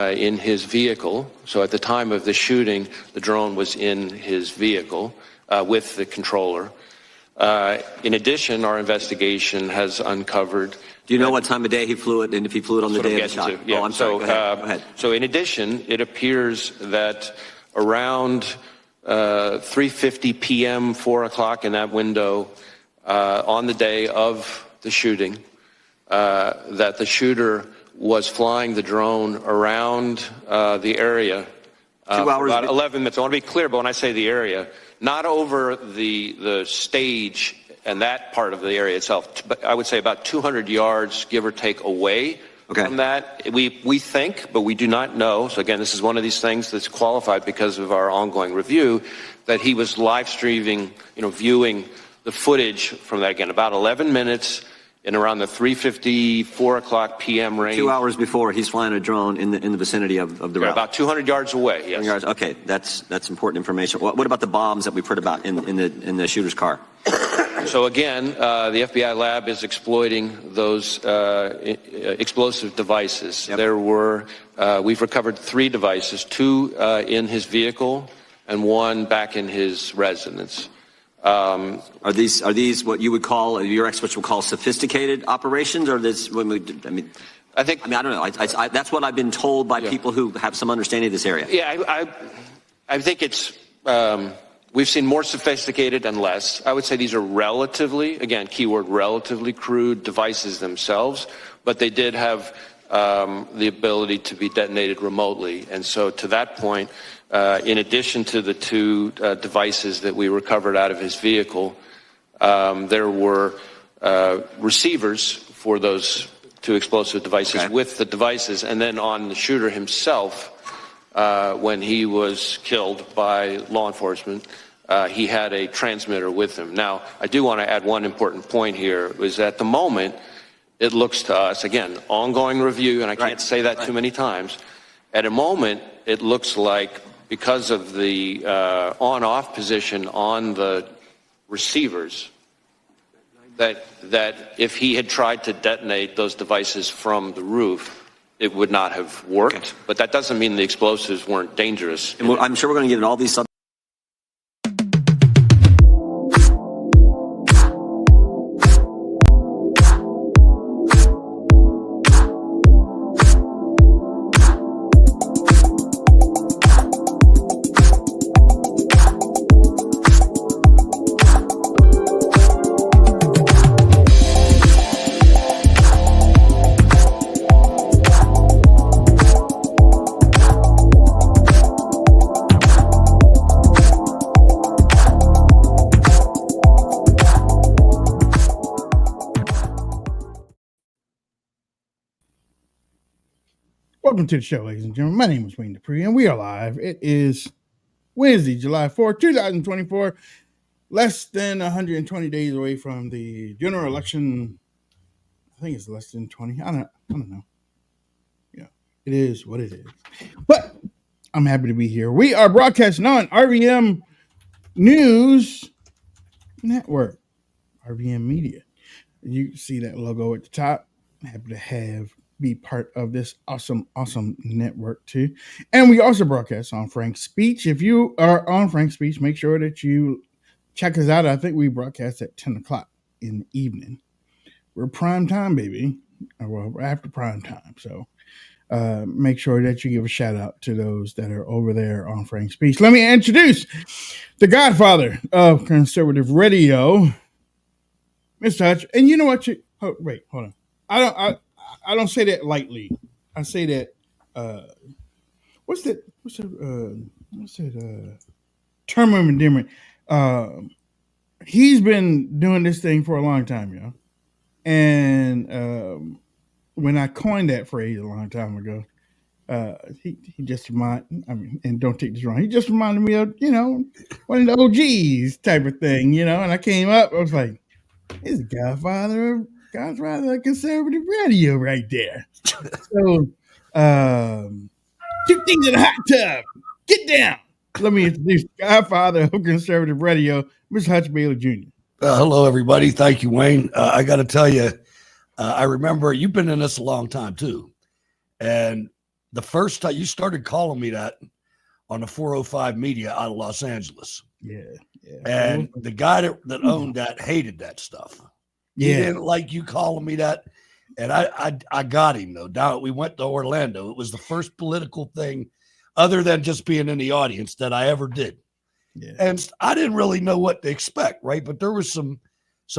in his vehicle. So at the time of the shooting, the drone was in his vehicle with the controller. In addition, our investigation has uncovered. Do you know what time of day he flew it, and if he flew it on the day of the shot? Yeah. Oh, I'm sorry. Go ahead. So in addition, it appears that around 3:50 p.m., 4 o'clock in that window, on the day of the shooting, that the shooter was flying the drone around the area. 2 hours. About 11 minutes. I want to be clear, but when I say the area, not over the stage and that part of the area itself, but I would say about 200 yards, give or take, away from that. We think, but we do not know. So again, this is one of these things that's qualified because of our ongoing review, that he was live streaming, viewing the footage from that, again, about 11 minutes in around the 3:50, 4 o'clock p.m. range. 2 hours before, he's flying a drone in the vicinity of the route. About 200 yards away, yes. 200 yards. Okay, that's important information. What about the bombs that we've heard about in the shooter's car? So again, the FBI lab is exploiting those explosive devices. Yep. We've recovered 3 devices, 2 in his vehicle and 1 back in his residence. Are these what you would call, your experts would call, sophisticated operations, or this? I don't know. That's what I've been told by people who have some understanding of this area. Yeah, I think it's. We've seen more sophisticated and less. I would say these are relatively, again, keyword relatively, crude devices themselves, but they did have the ability to be detonated remotely. And so to that point, in addition to the 2 devices that we recovered out of his vehicle, there were receivers for those 2 explosive devices with the devices. And then on the shooter himself, when he was killed by law enforcement, he had a transmitter with him. Now, I do want to add one important point here, is at the moment, it looks to us, again, ongoing review, and I can't say that too many times, at a moment, it looks like because of the on-off position on the receivers, that if he had tried to detonate those devices from the roof, it would not have worked. Okay. But that doesn't mean the explosives weren't dangerous. And I'm sure we're going to get into all these subjects. Welcome to the show, ladies and gentlemen. My name is Wayne Dupree, and we are live. It is Wednesday, July 4th, 2024. Less than 120 days away from the general election. I think it's less than 20. I don't know. Yeah, it is what it is. But I'm happy to be here. We are broadcasting on RVM News Network, RVM Media. You see that logo at the top. I'm happy to be part of this awesome network too. And we also broadcast on Frank's Speech. If you are on Frank's Speech, make sure that you check us out. I think we broadcast at 10 o'clock in the evening. We're prime time, baby. Well, after prime time. So make sure that you give a shout out to those that are over there on Frank's Speech. Let me introduce the godfather of conservative radio, Mr. Hutch. And you know what? Wait, hold on. I don't say that lightly. I say that what's that term of endearment? He's been doing this thing for a long time, y'all. And when I coined that phrase a long time ago, he just and don't take this wrong, he just reminded me of, one of the OGs type of thing, and I came up, I was like, he's the godfather of conservative radio right there. So, 2 things in a hot tub. Get down. Let me introduce the godfather of conservative radio, Mr. Hutch Bailey Jr. Hello, everybody. Thank you, Wayne. I got to tell you, I remember you've been in this a long time, too. And the first time you started calling me that on the 405 media out of Los Angeles. Yeah. And the guy that owned that hated that stuff. He didn't like you calling me that. And I got him, though. We went to Orlando. It was the first political thing, other than just being in the audience, that I ever did. Yeah. And I didn't really know what to expect, right? But there was some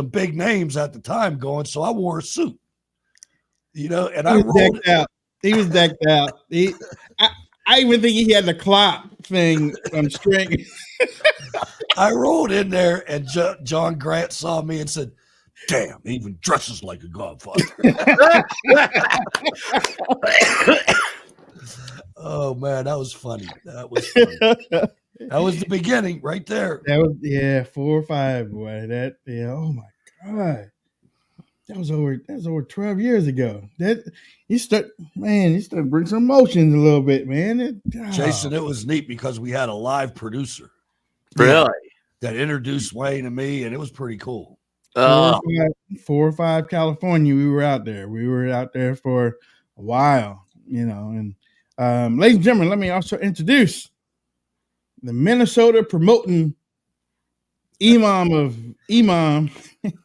big names at the time going, so I wore a suit. And I decked out. He was decked out. I even think he had the clock thing on string. I rolled in there, and John Grant saw me and said, "Damn, he even dresses like a Godfather." Oh man, that was funny. That was the beginning right there. That was 4 or 5, boy. Oh my God. That was over 12 years ago. You start to bring some emotions a little bit, man. Jason, it was neat because we had a live producer. Really? That introduced Wayne and me, and it was pretty cool. 4 or 5 California, we were out there. We were out there for a while, and ladies and gentlemen, let me also introduce the Minnesota promoting imam of imam.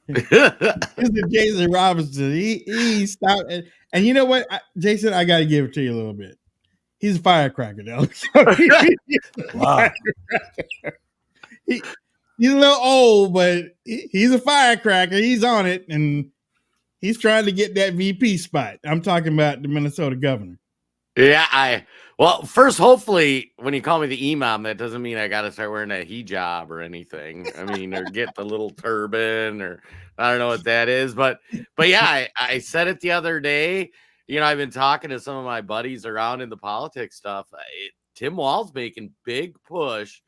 This is Jason Robinson. He stopped, and you know what, Jason, I got to give it to you a little bit. He's a firecracker, though. Wow. He's a little old, but he's a firecracker. He's on it, and he's trying to get that VP spot. I'm talking about the Minnesota governor. Yeah, first, hopefully, when you call me the imam, that doesn't mean I got to start wearing a hijab or anything. I mean, or get the little turban, or I don't know what that is. But yeah, I said it the other day. I've been talking to some of my buddies around in the politics stuff. Tim Walz making big push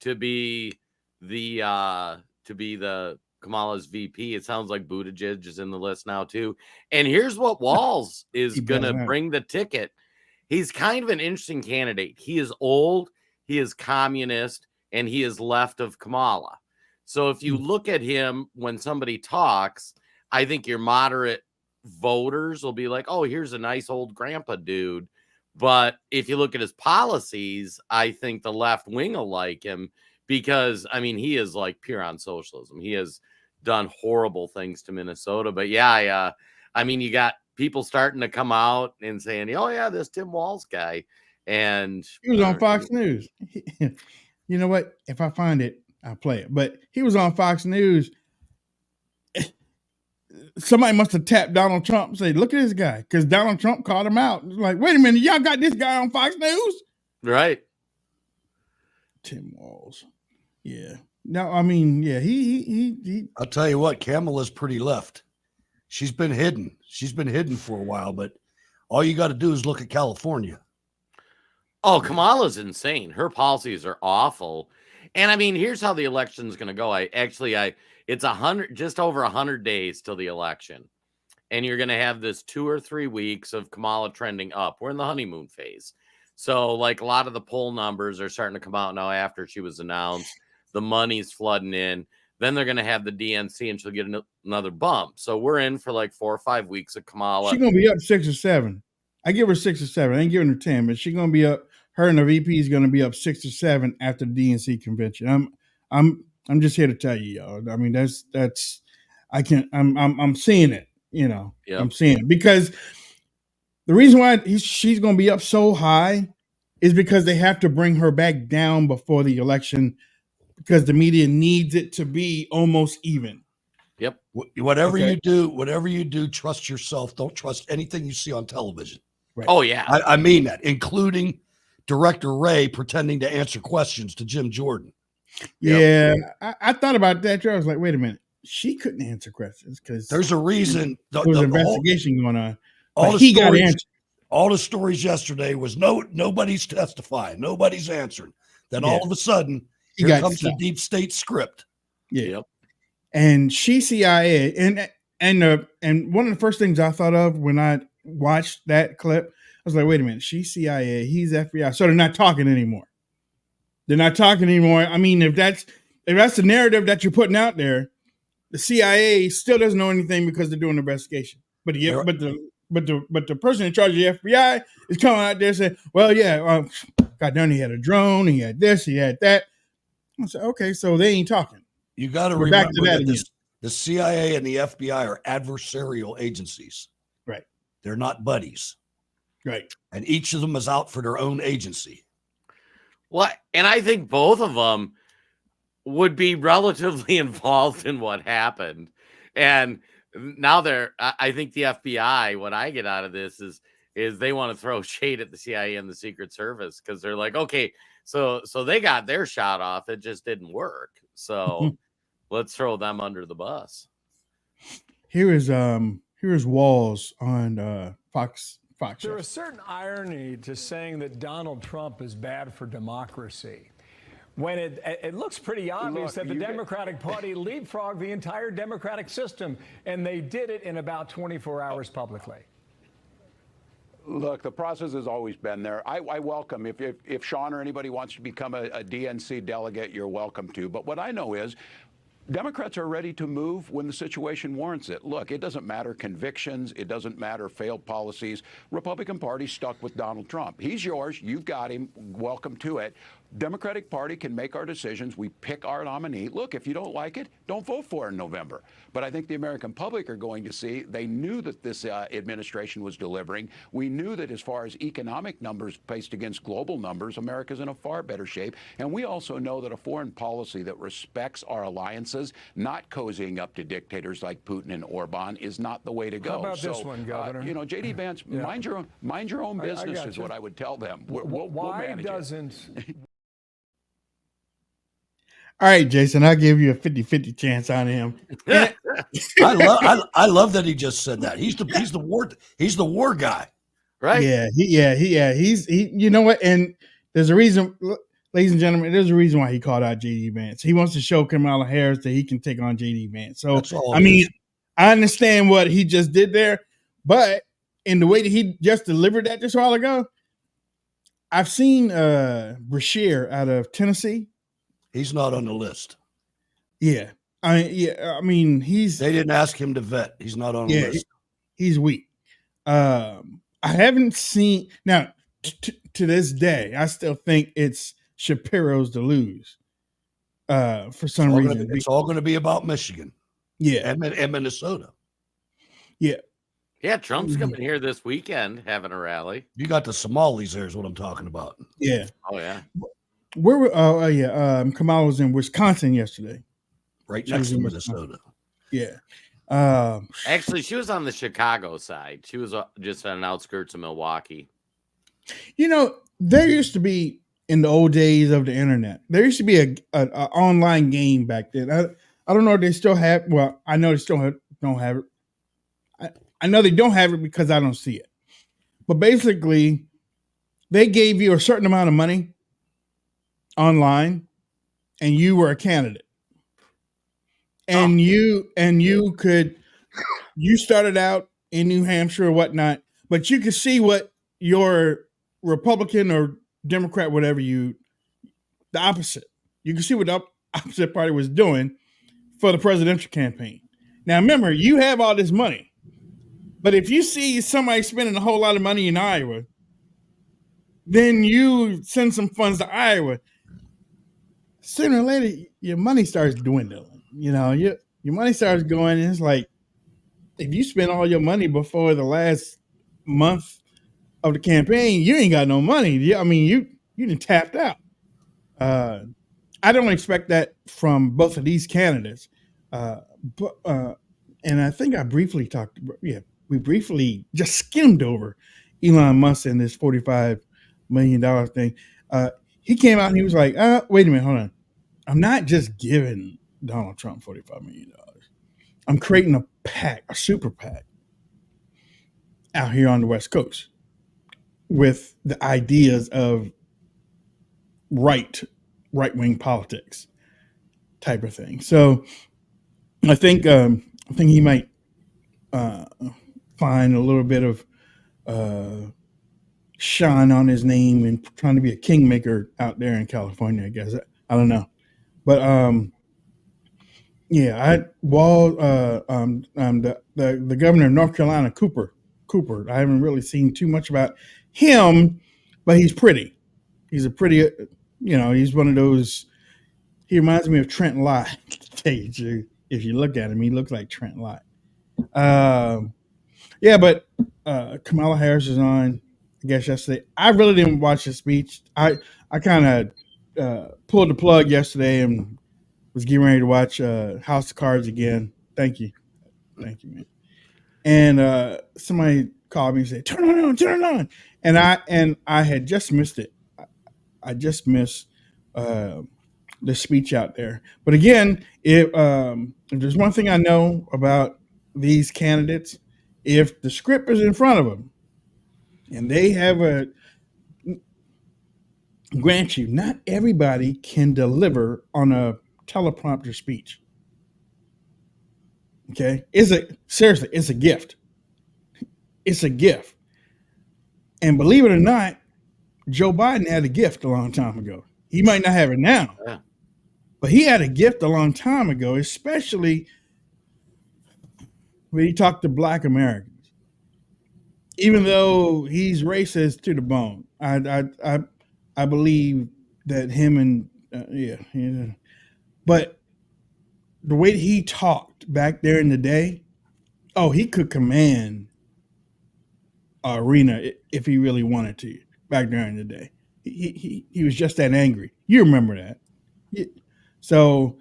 to be the Kamala's VP. It sounds like Buttigieg is in the list now too. And here's what Walz is going to bring the ticket. He's kind of an interesting candidate. He is old, he is communist, and he is left of Kamala. So if you look at him when somebody talks, I think your moderate voters will be like, oh, here's a nice old grandpa dude. But if you look at his policies, I think the left wing will like him because, I mean, he is like pure on socialism. He has done horrible things to Minnesota. But yeah, I mean, you got people starting to come out and saying, oh, yeah, this Tim Walz guy. And he was on Fox News. You know what? If I find it, I'll play it. But he was on Fox News. Somebody must have tapped Donald Trump and said, look at this guy. Because Donald Trump called him out. It's like, wait a minute, y'all got this guy on Fox News? Right. Tim Walz. Yeah. No, I mean, yeah, he I'll tell you what, Kamala's pretty left. She's been hidden. She's been hidden for a while, but all you got to do is look at California. Oh, Kamala's insane. Her policies are awful. And I mean, here's how the election's going to go. It's just over 100 days till the election. And you're going to have this 2 or 3 weeks of Kamala trending up. We're in the honeymoon phase. So like a lot of the poll numbers are starting to come out now after she was announced. The money's flooding in. Then they're going to have the DNC and she'll get another bump. So we're in for like 4 or 5 weeks of Kamala. She's going to be up 6 or 7. I give her 6 or 7. I ain't giving her 10, but she's going to be up. Her and the VP is going to be up 6 or 7 after the DNC convention. I'm just here to tell you, y'all. I mean, I'm seeing it, Yep. I'm seeing it because the reason why she's going to be up so high is because they have to bring her back down before the election because the media needs it to be almost even. Yep. Whatever you do, trust yourself. Don't trust anything you see on television. Right. Oh, yeah. I mean that, including Director Ray pretending to answer questions to Jim Jordan. Yeah, I thought about that. I was like, wait a minute. She couldn't answer questions because there's a reason. There was an investigation going on. All the stories yesterday was nobody's testifying. Nobody's answering. Then all of a sudden, here comes the deep state script. Yeah. Yep. And she CIA. And one of the first things I thought of when I watched that clip, I was like, wait a minute. She's CIA. He's FBI. So they're not talking anymore. I mean, if that's the narrative that you're putting out there, the CIA still doesn't know anything because they're doing an investigation. But the the person in charge of the FBI is coming out there saying, well, yeah, God darn, he had a drone, he had this, he had that. I said, okay, so they ain't talking. You got to remember that the CIA and the FBI are adversarial agencies. Right. They're not buddies. Right. And each of them is out for their own agency. Well, and I think both of them would be relatively involved in what happened. And now I think the FBI, what I get out of this is they want to throw shade at the CIA and the Secret Service because they're like, okay, so they got their shot off. It just didn't work. So let's throw them under the bus. Here is Walls on Fox. There's a certain irony to saying that Donald Trump is bad for democracy, when it looks pretty obvious that the Democratic Party leapfrogged the entire democratic system, and they did it in about 24 hours publicly. Look, the process has always been there. I welcome, if Sean or anybody wants to become a DNC delegate, you're welcome to. But what I know is Democrats are ready to move when the situation warrants it. Look, it doesn't matter convictions. It doesn't matter failed policies. Republican Party stuck with Donald Trump. He's yours. You've got him. Welcome to it. Democratic Party can make our decisions. We pick our nominee. Look, if you don't like it, don't vote for it in November. But I think the American public are going to see they knew that this administration was delivering. We knew that as far as economic numbers placed against global numbers, America's in a far better shape. And we also know that a foreign policy that respects our alliances, not cozying up to dictators like Putin and Orban, is not the way to go. How about this one, Governor? J.D. Vance, mind your own business is what I would tell them. Why doesn't... All right, Jason, I'll give you a 50-50 chance on him. I love that he just said that. He's the war guy. Right. He's you know what? And there's a reason, ladies and gentlemen, there's a reason why he called out J.D. Vance. He wants to show Kamala Harris that he can take on J.D. Vance. So I mean, I understand what he just did there, but in the way that he just delivered that just a while ago, I've seen Brashear out of Tennessee. He's not on the list. Yeah. I mean, they didn't ask him to vet. He's not on the list. He's weak. I haven't seen now to this day. I still think it's Shapiro's to lose. For some reason, it's all going to be about Michigan. Yeah, and Minnesota. Yeah. Yeah, Trump's coming here this weekend having a rally. You got the Somalis there is what I'm talking about. Yeah. Oh, yeah. Kamala was in Wisconsin yesterday. Right next to Minnesota. Yeah. Actually, she was on the Chicago side. She was just on the outskirts of Milwaukee. You know, there used to be, in the old days of the internet, there used to be a online game back then. I don't know if they still have. Well, I know they still don't have it. I know they don't have it because I don't see it. But basically, they gave you a certain amount of money online, and you were a candidate. And you started out in New Hampshire or whatnot, but you could see what your Republican or Democrat, the opposite. You can see what the opposite party was doing for the presidential campaign. Now, remember, you have all this money, but if you see somebody spending a whole lot of money in Iowa, then you send some funds to Iowa. Sooner or later, your money starts dwindling. You know, your money starts going. And it's like, if you spend all your money before the last month of the campaign, you ain't got no money. I mean, you done tapped out. I don't expect that from both of these candidates. And I think I briefly we briefly just skimmed over Elon Musk and this $45 million thing. He came out and he was like, wait a minute, hold on. I'm not just giving Donald Trump $45 million. I'm creating a super PAC out here on the West Coast with the ideas of right-wing politics type of thing. So I think he might find a little bit of shine on his name and trying to be a kingmaker out there in California, I guess. I don't know. But the governor of North Carolina, Cooper, Cooper. I haven't really seen too much about him, but he's pretty. He's a pretty, he's one of those. He reminds me of Trent Lott. If you look at him, he looks like Trent Lott. But Kamala Harris is on, I guess, yesterday. I really didn't watch the speech. I kind of pulled the plug yesterday and was getting ready to watch House of Cards again. Thank you, man. And somebody called me and said, turn it on. And I had just missed it. I just missed the speech out there. But again, if there's one thing I know about these candidates, if the script is in front of them and they have grant you, not everybody can deliver on a teleprompter speech. Okay. Seriously, it's a gift. It's a gift. And believe it or not, Joe Biden had a gift a long time ago. He might not have it now, but he had a gift a long time ago, especially when he talked to Black Americans. Even though he's racist to the bone, I believe that him and but the way he talked back there in the day, he could command an arena if he really wanted to back there in the day. He was just that angry. You remember that. So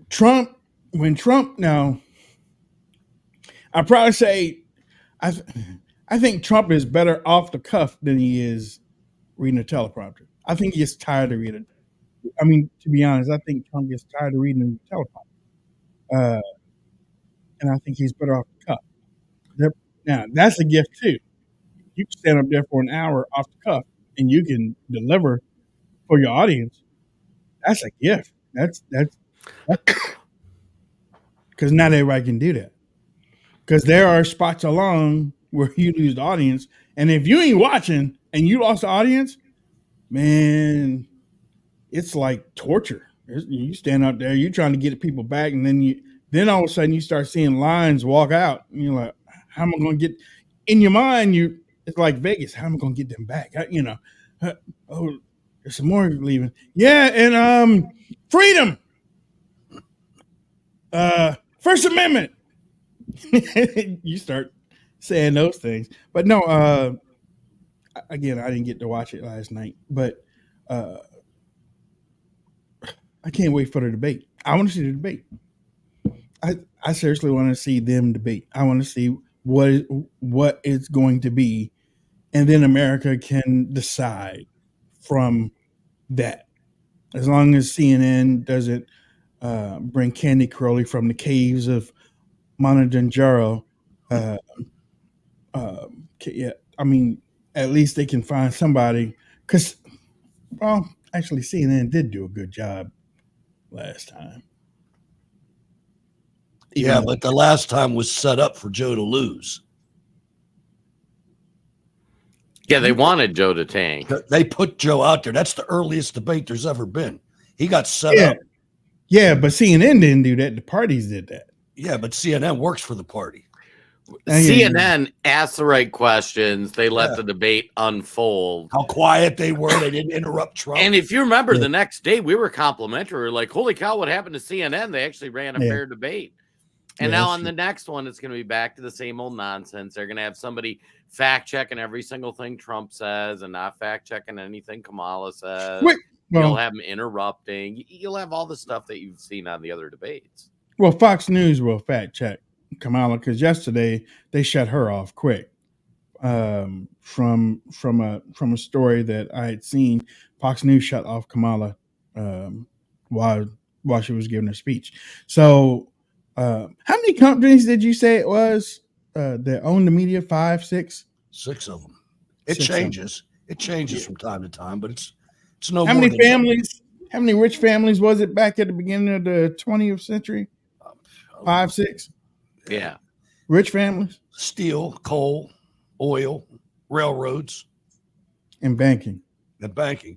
Trump, now, I'd probably say I think Trump is better off the cuff than he is reading a teleprompter. I think he gets tired of reading. I mean, to be honest, I think Trump gets tired of reading the teleprompter. And I think he's better off the cuff. Now, that's a gift too. You can stand up there for an hour off the cuff and you can deliver for your audience. That's a gift. That's because not everybody can do that. Because there are spots along where you lose the audience. And if you ain't watching and you lost the audience, man, it's like torture. You stand out there, you're trying to get people back, and then all of a sudden you start seeing lines walk out, and you're like, how am I going to get, in your mind, it's like Vegas, how am I going to get them back? There's some more leaving. Yeah, and freedom. First Amendment. You start saying those things. But no, again, I didn't get to watch it last night, but I can't wait for the debate. I want to see the debate. I seriously want to see them debate. I want to see what it's going to be, and then America can decide from that. As long as CNN doesn't bring Candy Crowley from the caves of Mohenjo-daro, I mean, at least they can find somebody. Because, actually, CNN did do a good job last time. But the last time was set up for Joe to lose. Yeah, they wanted Joe to tank. They put Joe out there. That's the earliest debate there's ever been. He got set up. Yeah, but CNN didn't do that. The parties did that. Yeah, but CNN works for the party. CNN asked the right questions. They let the debate unfold. How quiet they were. They didn't interrupt Trump. And if you remember, the next day we were complimentary. We were like, holy cow, what happened to CNN? They actually ran a fair debate. And now on the next one, it's going to be back to the same old nonsense. They're going to have somebody fact checking every single thing Trump says and not fact checking anything Kamala says. You'll have them interrupting. You'll have all the stuff that you've seen on the other debates. Well, Fox News will fact check Kamala because yesterday they shut her off quick from a story that I had seen. Fox News shut off Kamala while she was giving her speech. So. How many companies did you say it was that own the media? 5, 6? 6 of them. It changes. It changes from time to time, but it's no. How many families? How many rich families was it back at the beginning of the 20th century? 5, 6. Yeah, rich families. Steel, coal, oil, railroads, and banking.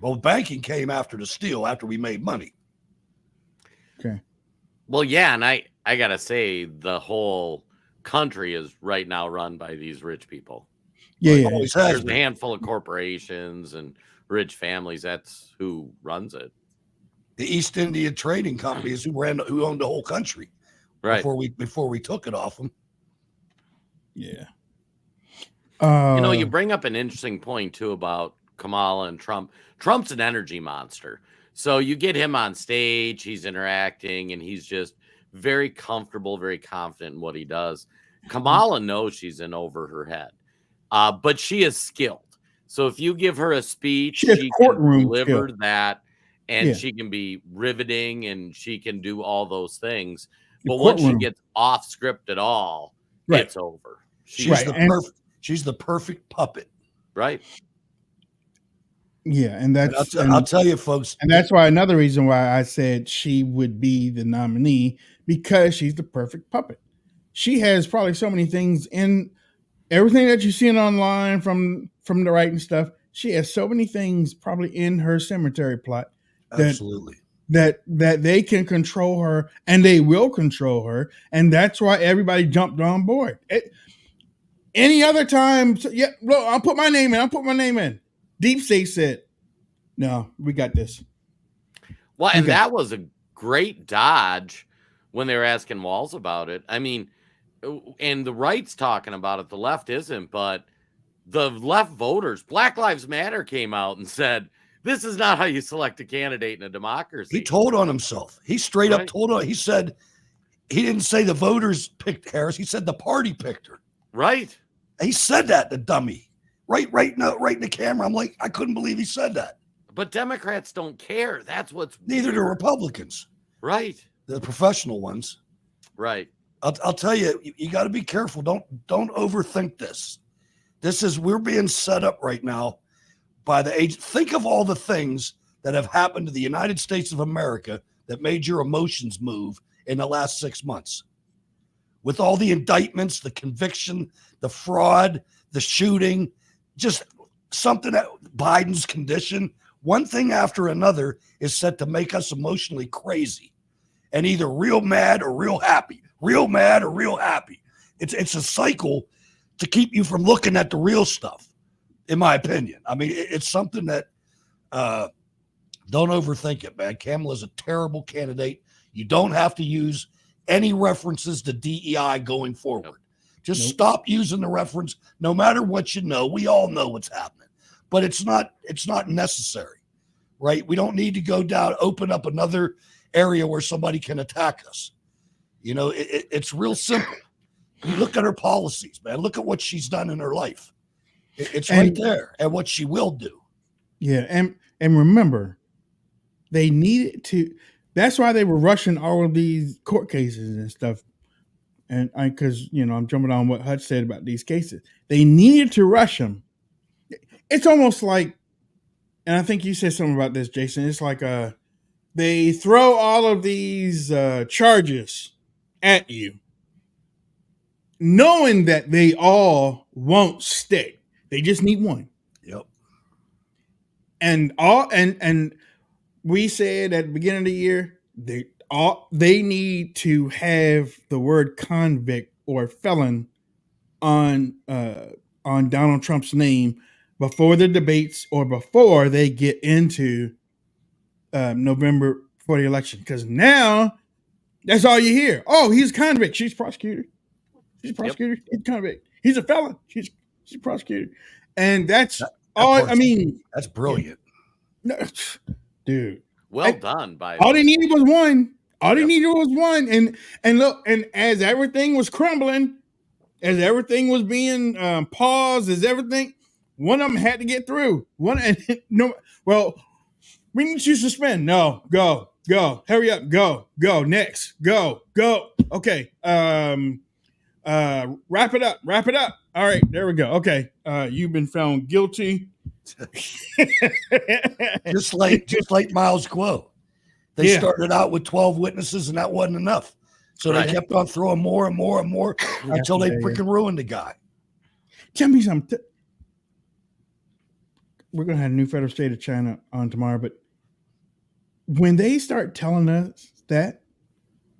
Well, banking came after the steel after we made money. Okay. Well, yeah, and I gotta say the whole country is right now run by these rich people. Yeah, There's a handful of corporations and rich families. That's who runs it. The East India Trading Companies who owned the whole country, right? Before we took it off them. Yeah. You bring up an interesting point too about Kamala and Trump. Trump's an energy monster. So you get him on stage, he's interacting, and he's just very comfortable, very confident in what he does. Kamala knows she's in over her head, but she is skilled. So if you give her a speech, she can deliver that, and she can be riveting, and she can do all those things. But once she gets off script at all, it's over. She's the perfect puppet. Right. Yeah, and that's I'll tell you, folks, and that's why another reason why I said she would be the nominee, because she's the perfect puppet. She has probably so many things in everything that you're seeing online from the right and stuff. She has so many things probably in her cemetery plot absolutely that they can control her, and they will control her, and that's why everybody jumped on board. Any other time, look, I'll put my name in. Deep State said, no, we got this. Well, and that was a great dodge when they were asking Walz about it. I mean, and the right's talking about it, the left isn't, but the left voters, Black Lives Matter came out and said, this is not how you select a candidate in a democracy. He told on himself. He straight up told on. He said, he didn't say the voters picked Harris. He said the party picked her. Right. He said that, the dummy. Right in the camera. I'm like, I couldn't believe he said that. But Democrats don't care. That's what's neither do Republicans. Right. The professional ones. Right. I'll tell you, you got to be careful. Don't overthink this. We're being set up right now by the age. Think of all the things that have happened to the United States of America that made your emotions move in the last 6 months. With all the indictments, the conviction, the fraud, the shooting, just something that Biden's condition, one thing after another is set to make us emotionally crazy and either real mad or real happy, real mad or real happy. It's a cycle to keep you from looking at the real stuff, in my opinion. I mean, it's something that don't overthink it, man. Kamala's a terrible candidate. You don't have to use any references to DEI going forward. Just stop using the reference, no matter what you know. We all know what's happening, but it's not necessary, right? We don't need to go down, open up another area where somebody can attack us. It's real simple. You look at her policies, man. Look at what she's done in her life. It's right there, and what she will do. Yeah, and remember, they needed to. That's why they were rushing all of these court cases and stuff. And because I'm jumping on what Hutch said about these cases. They needed to rush them. It's almost like, and I think you said something about this, Jason. It's like they throw all of these charges at you, knowing that they all won't stick. They just need one. Yep. And we said at the beginning of the year, they need to have the word convict or felon on Donald Trump's name before the debates or before they get into November for the election. Because now that's all you hear. Oh, he's a convict. She's prosecuted. She's a prosecutor. He's a convict. He's a felon. She's prosecuted. And that's all. I mean, that's brilliant. Dude. Well done. All they needed was one. All they needed was one. And look, and as everything was crumbling, as everything was being paused, as everything, one of them had to get through. We need to suspend. No, go, hurry up, go, next, go. Okay. Wrap it up. All right, there we go. Okay. You've been found guilty. just like Miles Quo. They started out with 12 witnesses and that wasn't enough. So they kept on throwing more and more and more until they freaking ruined the guy. Tell me something. We're going to have a new federal state of China on tomorrow, but when they start telling us that,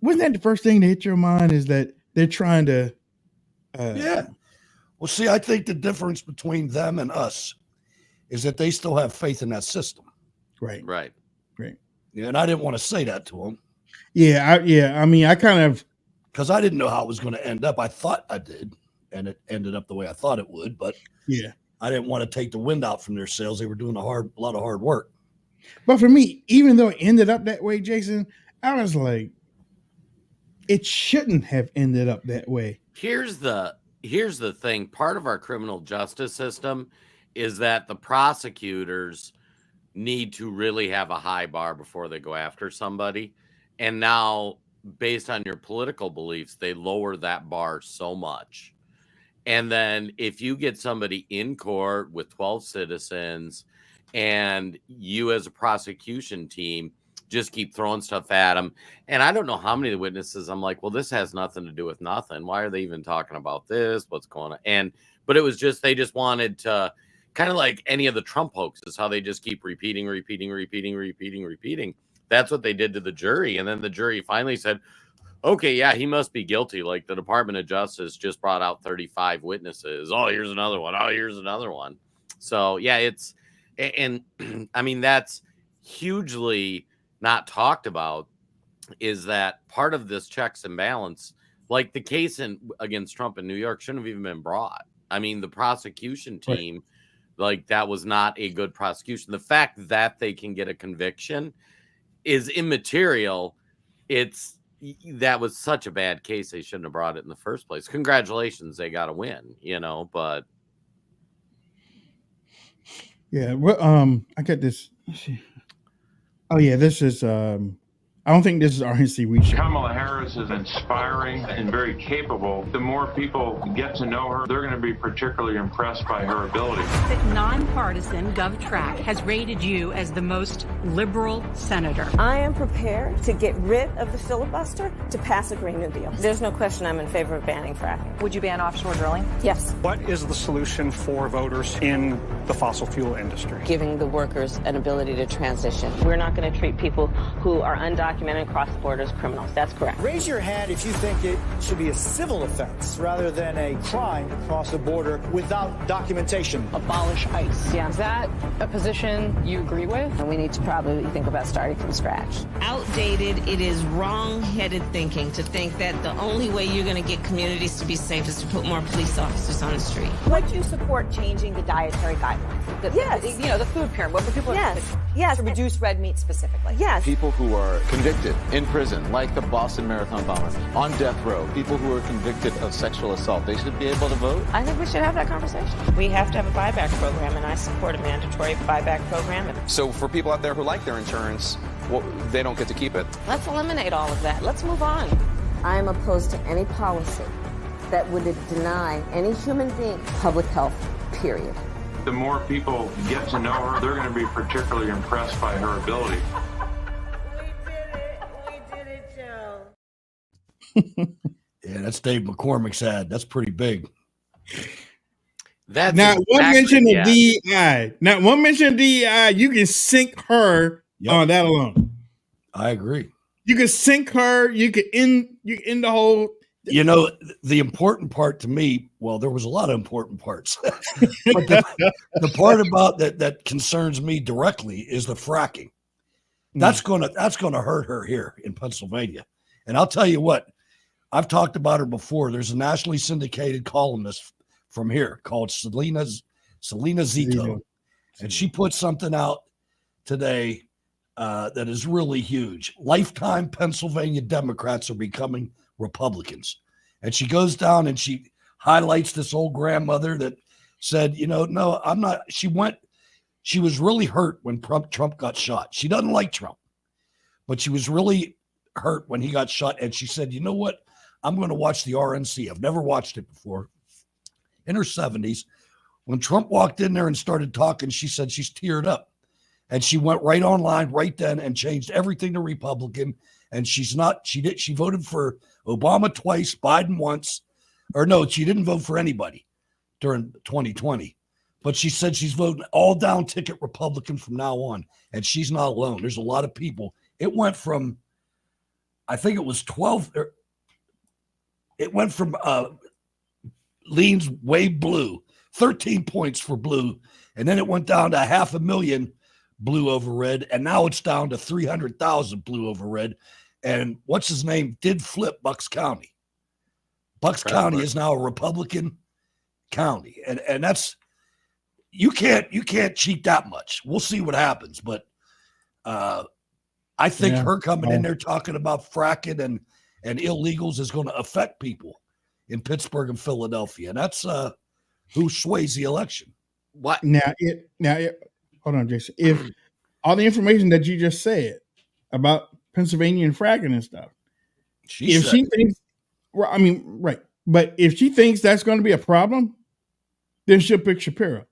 wasn't that the first thing that hit your mind is that they're trying to Yeah. Well, see, I think the difference between them and us is that they still have faith in that system. Right. Right. Yeah, and I didn't want to say that to them. Yeah. I mean, I kind of, because I didn't know how it was going to end up. I thought I did, and it ended up the way I thought it would. But yeah, I didn't want to take the wind out from their sails. They were doing a lot of hard work. But for me, even though it ended up that way, Jason, I was like, it shouldn't have ended up that way. Here's the thing. Part of our criminal justice system is that the prosecutors need to really have a high bar before they go after somebody. And now, based on your political beliefs, they lower that bar so much. And then if you get somebody in court with 12 citizens and you as a prosecution team just keep throwing stuff at them, and I don't know how many of the witnesses, I'm like, well, this has nothing to do with nothing. Why are they even talking about this? What's going on? But it was just, they just wanted to, kind of like any of the Trump hoaxes, how they just keep repeating. That's what they did to the jury. And then the jury finally said, okay, yeah, he must be guilty. Like the Department of Justice just brought out 35 witnesses. Oh, here's another one. Oh, here's another one. So, yeah, and I mean, that's hugely not talked about, is that part of this checks and balance, like the case against Trump in New York shouldn't have even been brought. I mean, the prosecution team, right, like that was not a good prosecution. The fact that they can get a conviction is immaterial. That was such a bad case. They shouldn't have brought it in the first place. Congratulations. They got to win, but. Yeah. Well, I got this. Oh yeah. This is, I don't think this is RNC Week. Kamala Harris is inspiring and very capable. The more people get to know her, they're going to be particularly impressed by her ability. The nonpartisan GovTrack has rated you as the most liberal senator. I am prepared to get rid of the filibuster to pass a Green New Deal. There's no question I'm in favor of banning fracking. Would you ban offshore drilling? Yes. What is the solution for voters in the fossil fuel industry? Giving the workers an ability to transition. We're not going to treat people who are undocumented cross borders criminals. That's correct. Raise your hand if you think it should be a civil offense rather than a crime to cross a border without documentation. Abolish ICE. Yeah. Is that a position you agree with? And we need to probably think about starting from scratch. Outdated, it is wrong-headed thinking to think that the only way you're going to get communities to be safe is to put more police officers on the street. Would you support changing the dietary guidelines? Yes. The food pyramid. What for people? Yes. To reduce red meat specifically. Yes. People who are convicted in prison, like the Boston Marathon bombers, on death row, people who are convicted of sexual assault, they should be able to vote? I think we should have that conversation. We have to have a buyback program, and I support a mandatory buyback program. So for people out there who like their insurance, they don't get to keep it. Let's eliminate all of that. Let's move on. I am opposed to any policy that would deny any human being public health, period. The more people get to know her, they're going to be particularly impressed by her ability. Yeah, that's Dave McCormick's ad. That's pretty big. That's not one mention of DEI. Not one mention of DEI. You can sink her on that alone. I agree. You can sink her. You can end the whole. The important part to me, well, there was a lot of important parts. But the part about that concerns me directly is the fracking. That's gonna hurt her here in Pennsylvania. And I'll tell you what, I've talked about her before. There's a nationally syndicated columnist from here called Selena Zito, and she put something out today that is really huge. Lifetime Pennsylvania Democrats are becoming Republicans. And she goes down and she highlights this old grandmother that said, no, I'm not. She was really hurt when Trump got shot. She doesn't like Trump, but she was really hurt when he got shot. And she said, you know what? I'm going to watch the RNC. I've never watched it before. In her 70s, when Trump walked in there and started talking, she said she's teared up. And she went right online right then and changed everything to Republican. And she voted for Obama twice, Biden once. Or no, she didn't vote for anybody during 2020. But she said she's voting all down ticket Republican from now on. And she's not alone. There's a lot of people. It went from, I think it was 12. It went from leans way blue, 13 points for blue. And then it went down to 500,000 blue over red. And now it's down to 300,000 blue over red. And what's his name did flip Bucks County. Bucks County is now a Republican county. And that's, you can't cheat that much. We'll see what happens. But I think her coming in there talking about fracking and illegals is going to affect people in Pittsburgh and Philadelphia. And that's who sways the election. What now? Hold on, Jason. If all the information that you just said about Pennsylvania and fracking and stuff, she thinks, well, I mean, right, but if she thinks that's going to be a problem, then she'll pick Shapiro.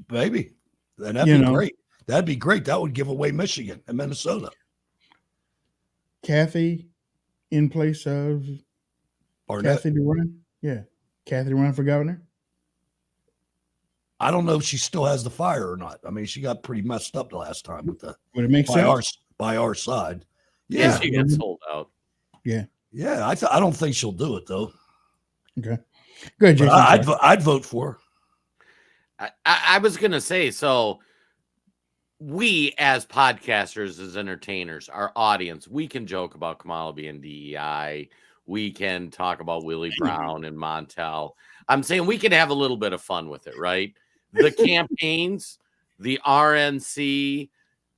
Baby, that'd be great. That'd be great. That would give away Michigan and Minnesota. Kathy in place of Barnett. Kathy to run? Yeah. Kathy to run for governor? I don't know if she still has the fire or not. I mean, she got pretty messed up the last time with the would it make sense? By our side. Yeah, she gets sold out. Yeah. Yeah, I don't think she'll do it though. Okay. Good, Jason. I'd vote for her. I was gonna say, so we as podcasters, as entertainers, our audience, we can joke about Kamala being DEI. We can talk about Willie Brown and Montel. I'm saying we can have a little bit of fun with it, right? The campaigns, the RNC,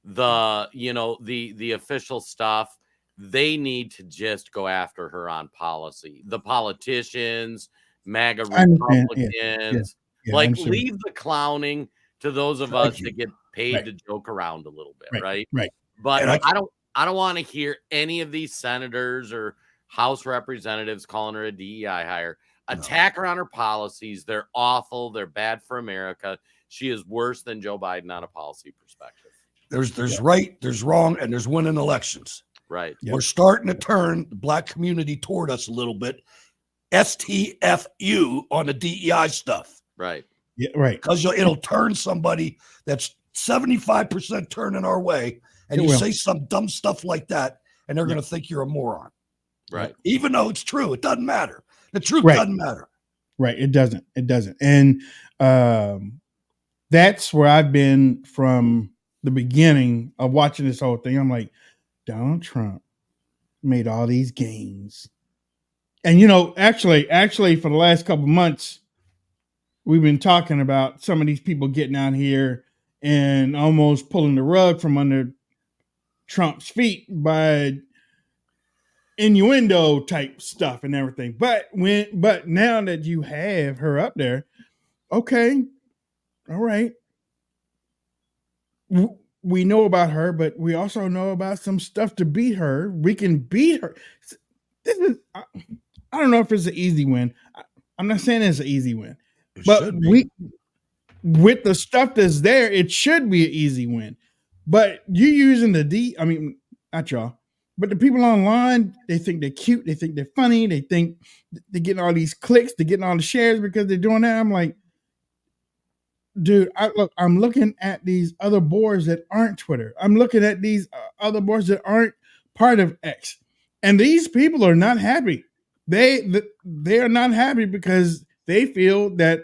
the official stuff, they need to just go after her on policy. The politicians, MAGA Republicans, leave the clowning to those of us that get paid to joke around a little bit, right? Right. But I don't want to hear any of these senators or House representatives calling her a DEI hire. Attack her on her policies. They're awful. They're bad for America. She is worse than Joe Biden on a policy perspective. There's right, there's wrong, and there's winning elections. Right. We're starting to turn the black community toward us a little bit. STFU on the DEI stuff. Right. Yeah, right. Because it'll turn somebody that's 75% turning our way, and you say some dumb stuff like that, and they're going to think you're a moron. Right. Even though it's true, it doesn't matter. The truth doesn't matter. Right. It doesn't. And that's where I've been from the beginning of watching this whole thing. I'm like, Donald Trump made all these gains. And, actually, for the last couple of months, we've been talking about some of these people getting out here and almost pulling the rug from under Trump's feet by innuendo type stuff and everything. But now that you have her up there, okay, all right. We know about her, but we also know about some stuff to beat her. We can beat her. This is, I don't know if it's an easy win. I'm not saying it's an easy win, but with the stuff that's there, it should be an easy win. But you using not y'all, but the people online, they think they're cute. They think they're funny. They think they're getting all these clicks. They're getting all the shares because they're doing that. I'm like, dude, I'm looking at these other boards that aren't Twitter. I'm looking at these other boards that aren't part of X. And these people are not happy. They are not happy because they feel that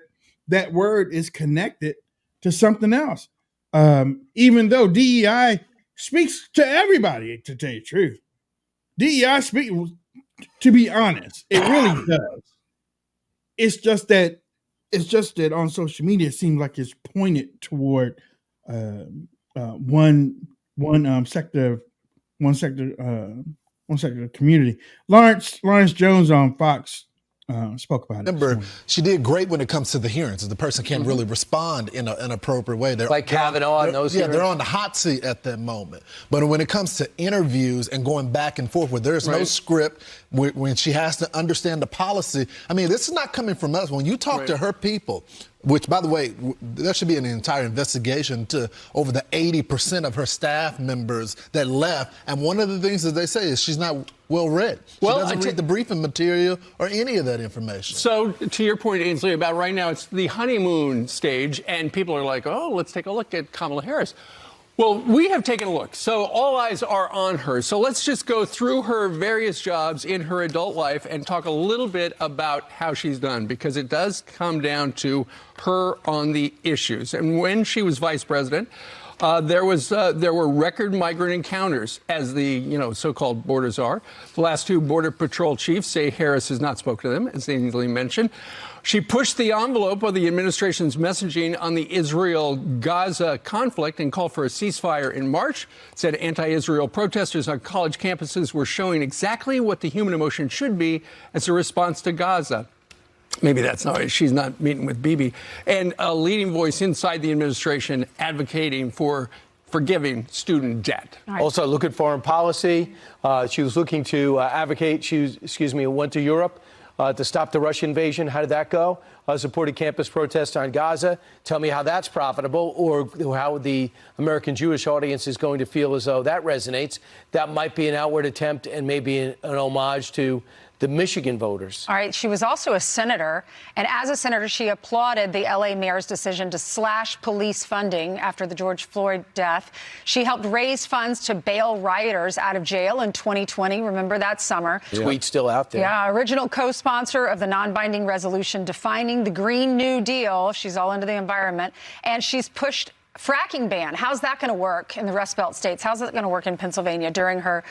word is connected to something else. Even though DEI speaks to everybody, to tell you the truth. DEI speaks, to be honest, it really does. It's just that on social media, it seems like it's pointed toward one sector of the community. Lawrence Jones on Fox spoke about it. Remember, she did great when it comes to the hearings. The person can't really respond in an appropriate way. They're like Kavanaugh and those hearings. They're on the hot seat at that moment. But when it comes to interviews and going back and forth where there's no script, when she has to understand the policy, this is not coming from us. When you talk to her people, which, by the way, there should be an entire investigation to over the 80% of her staff members that left. And one of the things that they say is she's not well read. She doesn't read the briefing material or any of that information. So to your point, Ainsley, about right now, it's the honeymoon stage, and people are like, oh, let's take a look at Kamala Harris. Well, we have taken a look. So all eyes are on her. So let's just go through her various jobs in her adult life and talk a little bit about how she's done, because it does come down to her on the issues. And when she was vice president, there were record migrant encounters, as the so-called borders are. The last two Border Patrol chiefs say Harris has not spoken to them, as Ainsley mentioned. She pushed the envelope of the administration's messaging on the Israel-Gaza conflict and called for a ceasefire in March. Said anti-Israel protesters on college campuses were showing exactly what the human emotion should be as a response to Gaza. Maybe that's not, she's not meeting with Bibi. And a leading voice inside the administration advocating for forgiving student debt. Also, look at foreign policy. She was looking to advocate. Went to Europe to stop the Russian invasion. How did that go? Supported campus protests on Gaza. Tell me how that's profitable, or how the American Jewish audience is going to feel as though that resonates. That might be an outward attempt and maybe an homage to the Michigan voters. All right. She was also a senator. And as a senator, she applauded the L.A. mayor's decision to slash police funding after the George Floyd death. She helped raise funds to bail rioters out of jail in 2020. Remember that summer? Tweet still out there. Yeah. Original co-sponsor of the non-binding resolution defining the Green New Deal. She's all into the environment. And she's pushed fracking ban. How's that going to work in the Rust Belt states? How's it going to work in Pennsylvania during her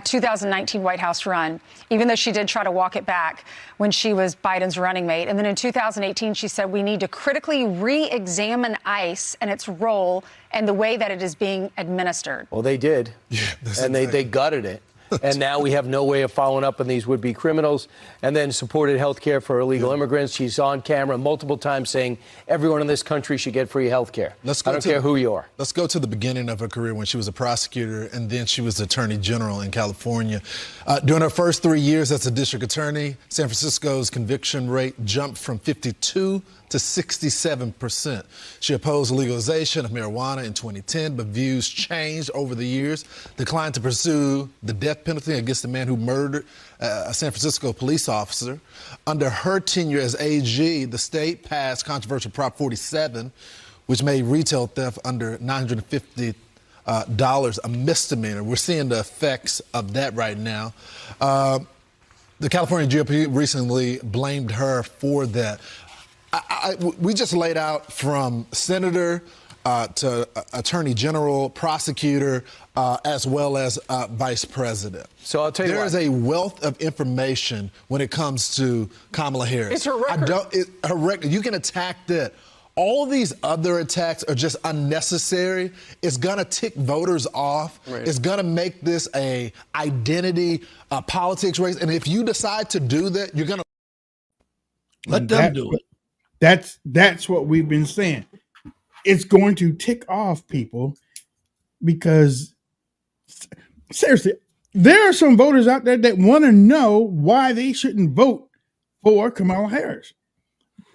2019 White House run, even though she did try to walk it back when she was Biden's running mate? And then in 2018, she said we need to critically re-examine ICE and its role and the way that it is being administered. Well, they did. Yeah, and they gutted it. And now we have no way of following up on these would-be criminals. And then supported health care for illegal immigrants. She's on camera multiple times saying everyone in this country should get free health care. I don't care who you are. Let's go to the beginning of her career when she was a prosecutor and then she was attorney general in California. During her first 3 years as a district attorney, San Francisco's conviction rate jumped from 52 to 67%. She opposed legalization of marijuana in 2010, but views changed over the years, declined to pursue the death penalty against the man who murdered a San Francisco police officer. Under her tenure as AG, the state passed controversial Prop 47, which made retail theft under $950 a misdemeanor. We're seeing the effects of that right now. The California GOP recently blamed her for that. We just laid out from senator to attorney general, prosecutor, as well as vice president. So I'll tell you There's a wealth of information when it comes to Kamala Harris. It's her record. Her record. You can attack that. All these other attacks are just unnecessary. It's going to tick voters off. Right. It's going to make this a identity politics race. And if you decide to do that, you're going to let them do it. That's what we've been saying. It's going to tick off people because, seriously, there are some voters out there that want to know why they shouldn't vote for Kamala Harris.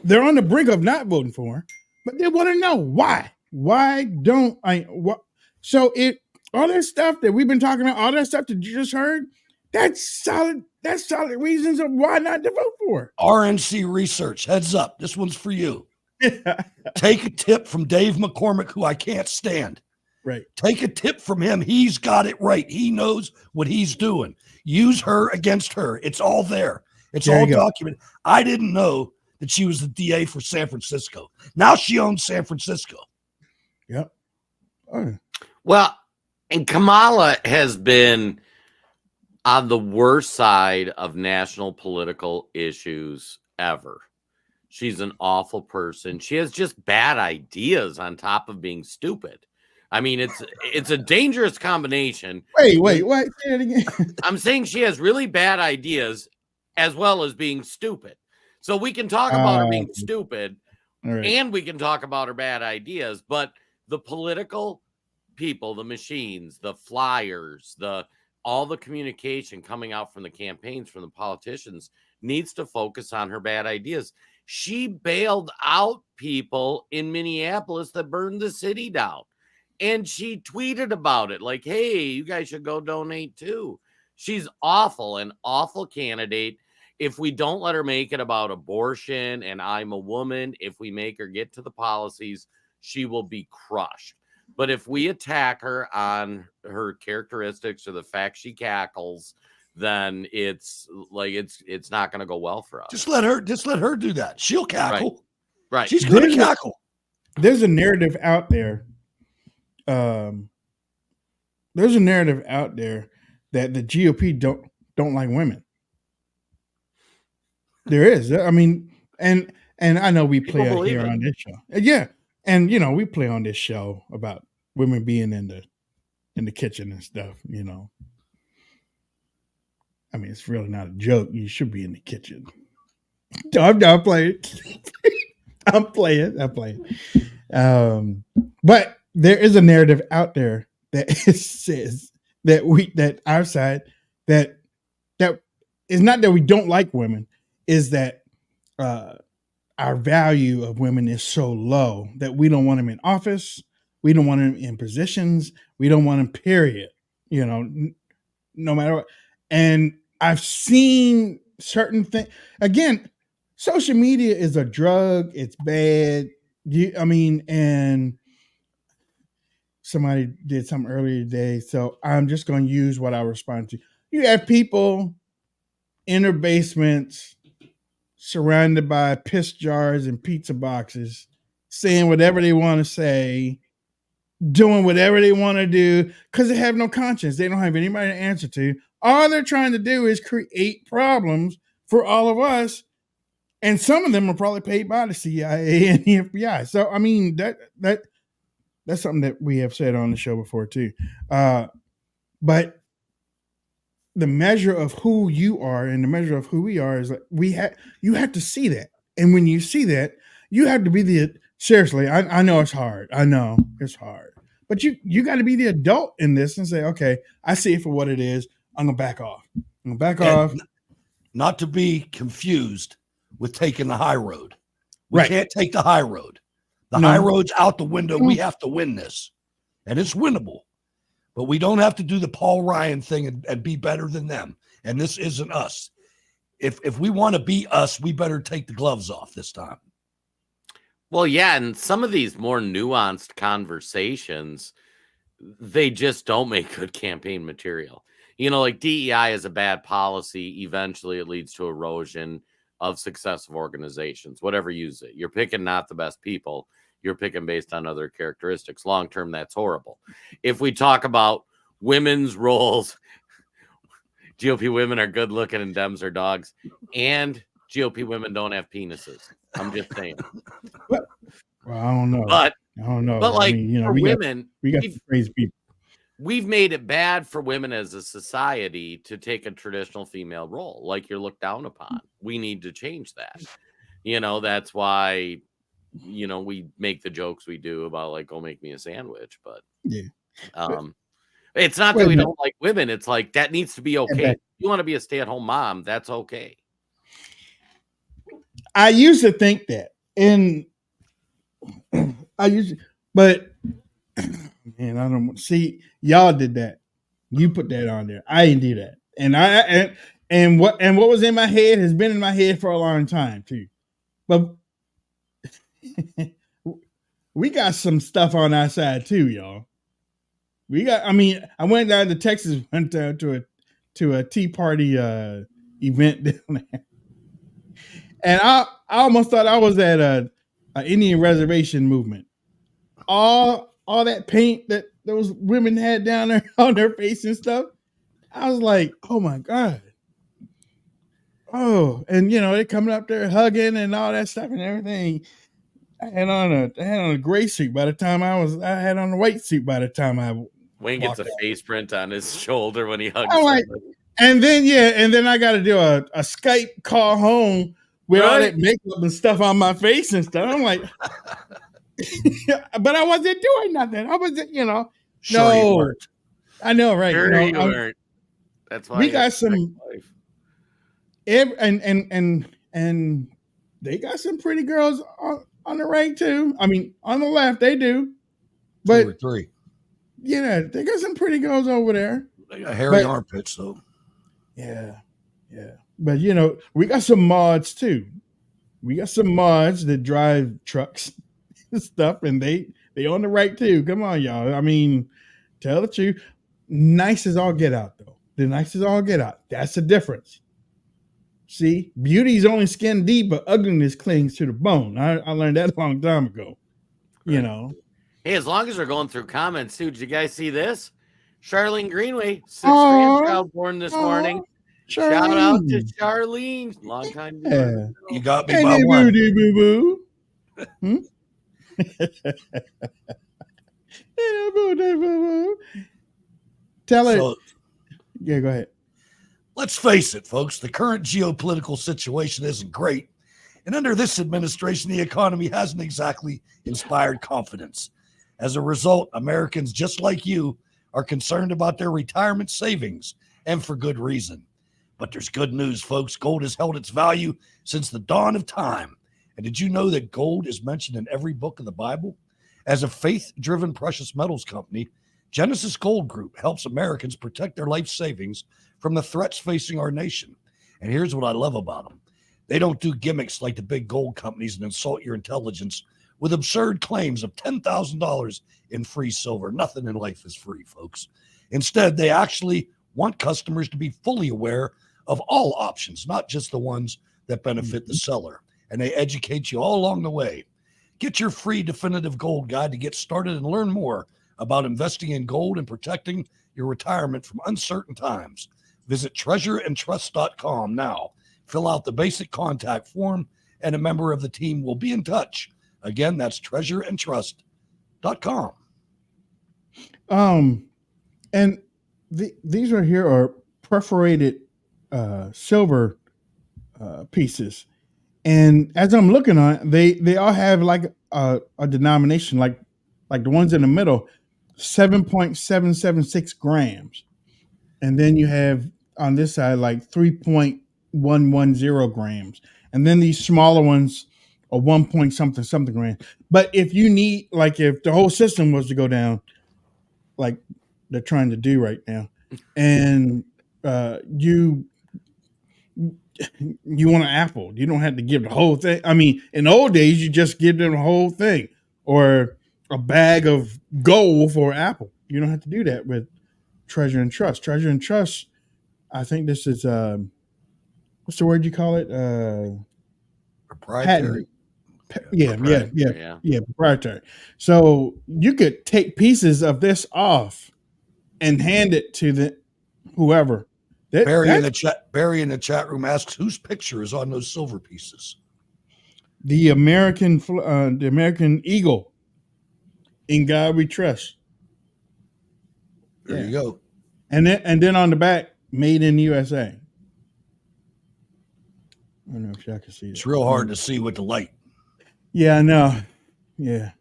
They're on the brink of not voting for her, but they want to know why. Why don't I? What? So all that stuff that we've been talking about, all that stuff that you just heard, that's solid. That's solid reasons of why not to vote for her. RNC research, heads up. This one's for you. Take a tip from Dave McCormick, who I can't stand. Right. Take a tip from him. He's got it right. He knows what he's doing. Use her against her. It's all there. It's all documented. I didn't know that she was the DA for San Francisco. Now she owns San Francisco. Yep. Oh. Well, and Kamala has been on the worst side of national political issues ever. She's an awful person. She has just bad ideas on top of being stupid. I mean, it's a dangerous combination. Wait. Say it again. I'm saying she has really bad ideas as well as being stupid. So we can talk about her being stupid and we can talk about her bad ideas, but the political people, the machines, the flyers, all the communication coming out from the campaigns, from the politicians, needs to focus on her bad ideas. She bailed out people in Minneapolis that burned the city down. And she tweeted about it like, hey, you guys should go donate too. She's awful, an awful candidate. If we don't let her make it about abortion and I'm a woman, if we make her get to the policies, she will be crushed. But if we attack her on her characteristics or the fact she cackles, then it's not going to go well for us. Just let her do that. She'll cackle. Right. She's going to cackle. There's a narrative out there. There's a narrative out there that the GOP don't like women. There is. I mean, and I know we play out here on this show. Yeah. And we play on this show about women being in the kitchen and stuff, I mean, it's really not a joke. You should be in the kitchen. I'm playing. I'm playing. But there is a narrative out there that says that our side that is not that we don't like women, is that our value of women is so low that we don't want them in office, we don't want them in positions, we don't want them, period. No matter what. And I've seen certain things. Again, social media is a drug. It's bad. And somebody did something earlier today, so I'm just going to use what I respond to. You have people in their basements surrounded by piss jars and pizza boxes saying whatever they want to say, doing whatever they want to do because they have no conscience. They don't have anybody to answer to. All they're trying to do is create problems for all of us. And some of them are probably paid by the CIA and the FBI. So, I mean, that's something that we have said on the show before too. But the measure of who you are and the measure of who we are is like you have to see that. And when you see that, you have to be seriously, I know it's hard. I know it's hard. But you got to be the adult in this and say, okay, I see it for what it is. I'm going to back off. Not to be confused with taking the high road. We can't take the high road. The high road's out the window. We have to win this. And it's winnable. But we don't have to do the Paul Ryan thing and be better than them. And this isn't us. If we want to be us, we better take the gloves off this time. Well, yeah, and some of these more nuanced conversations, they just don't make good campaign material. Like DEI is a bad policy. Eventually, it leads to erosion of successive organizations, whatever you use it. You're picking not the best people. You're picking based on other characteristics. Long term, that's horrible. If we talk about women's roles, GOP women are good looking and Dems are dogs. And GOP women don't have penises. I'm just saying. Well, I don't know. But I mean, we got some crazy people. We've made it bad for women as a society to take a traditional female role, like you're looked down upon. We need to change that. That's why, we make the jokes we do about like, go make me a sandwich. But it's not that we don't like women. It's like that needs to be okay. If you want to be a stay-at-home mom, that's okay. I used to think that, and but man, I don't see y'all did that. You put that on there. I didn't do that, and what was in my head has been in my head for a long time too. But we got some stuff on our side too, y'all. I went down to Texas, went down to a Tea Party event down there. And I almost thought I was at a Indian reservation movement. All that paint that those women had down there on their face and stuff. I was like, oh my God. Oh, and they coming up there hugging and all that stuff and everything. I had on a gray suit by the time I had on a white suit by the time I Wayne gets a face print on his shoulder when he hugs. And then I got to do a Skype call home with all that makeup and stuff on my face and stuff. I'm like, but I wasn't doing nothing. I wasn't, Sure you weren't. I know, right? Sure you weren't. That's why we got some, and they got some pretty girls on the right too. I mean, on the left they do, but 2 or 3. They got some pretty girls over there. They got hairy armpits though. Yeah. But we got some mods too. We got some mods that drive trucks and stuff, and they They on the right too. Come on, y'all. I mean, tell the truth. Nice as all get out, though. The nice as all get out. That's the difference. See, beauty's only skin deep, but ugliness clings to the bone. I learned that a long time ago. You know. Hey, as long as they're going through comments too, did you guys see this? Charlene Greenway, 6th grandchild born this morning. Charlene. Shout out to Charlene. Long time. Yeah. You got me Hey, by one. boo boo. Tell it. Yeah, go ahead. Let's face it, folks. The current geopolitical situation isn't great. And under this administration, the economy hasn't exactly inspired confidence. As a result, Americans just like you are concerned about their retirement savings, and for good reason. But there's good news, folks. Gold has held its value since the dawn of time. And did you know that gold is mentioned in every book of the Bible? As a faith-driven precious metals company, Genesis Gold Group helps Americans protect their life savings from the threats facing our nation. And here's what I love about them. They don't do gimmicks like the big gold companies and insult your intelligence with absurd claims of $10,000 in free silver. Nothing in life is free, folks. Instead, they actually want customers to be fully aware of all options, not just the ones that benefit the seller. And they educate you all along the way. Get your free definitive gold guide to get started and learn more about investing in gold and protecting your retirement from uncertain times. Visit treasureandtrust.com now. Fill out the basic contact form, and a member of the team will be in touch. Again, that's treasureandtrust.com. And these are here are perforated silver pieces, and as I'm looking on it, they all have like a denomination, like the ones in the middle, 7.776 grams, and then you have on this side like 3.110 grams, and then these smaller ones are 1 point something grams. But if you need, like, if the whole system was to go down, like they're trying to do right now, and you want an apple, you don't have to give the whole thing. I mean, in the old days, you just give them the whole thing, or a bag of gold for an apple. You don't have to do that with Treasure and Trust. Treasure and Trust, I think this is what's the word you call it? Proprietary. Yeah, proprietary. So you could take pieces of this off and hand it to the whoever. Barry in the chat room asks, whose picture is on those silver pieces? The American eagle. In God we trust. There you go. And then on the back, made in USA. I don't know if y'all can see it. It's real hard to see with the light. Yeah, I know. Yeah.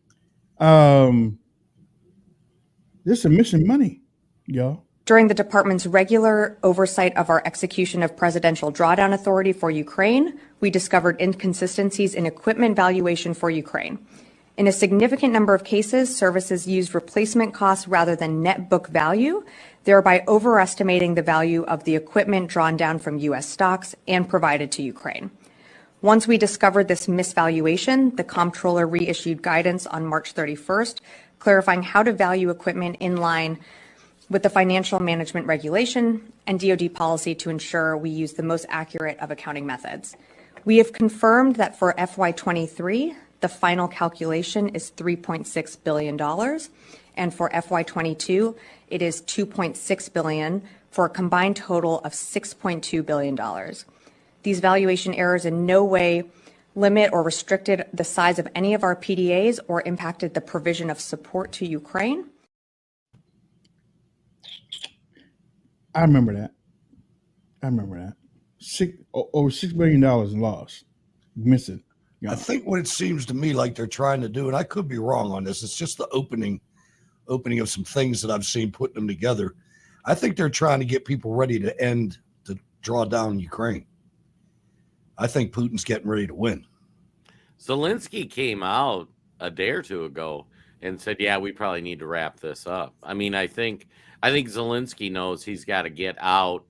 This is missing money, y'all. During the department's regular oversight of our execution of Presidential Drawdown Authority for Ukraine, we discovered inconsistencies in equipment valuation for Ukraine. In a significant number of cases, services used replacement costs rather than net book value, thereby overestimating the value of the equipment drawn down from U.S. stocks and provided to Ukraine. Once we discovered this misvaluation, the comptroller reissued guidance on March 31st, clarifying how to value equipment in line with the financial management regulation and DoD policy to ensure we use the most accurate of accounting methods. We have confirmed that for FY23, the final calculation is $3.6 billion, and for FY22, it is $2.6 billion, for a combined total of $6.2 billion. These valuation errors in no way limit or restricted the size of any of our PDAs or impacted the provision of support to Ukraine. I remember that. Over $6 billion in loss. Missing. I think what it seems to me like they're trying to do, and I could be wrong on this, it's just the opening of some things that I've seen putting them together. I think they're trying to get people ready to draw down Ukraine. I think Putin's getting ready to win. Zelensky came out a day or two ago and said, yeah, we probably need to wrap this up. I mean, I think Zelensky knows he's got to get out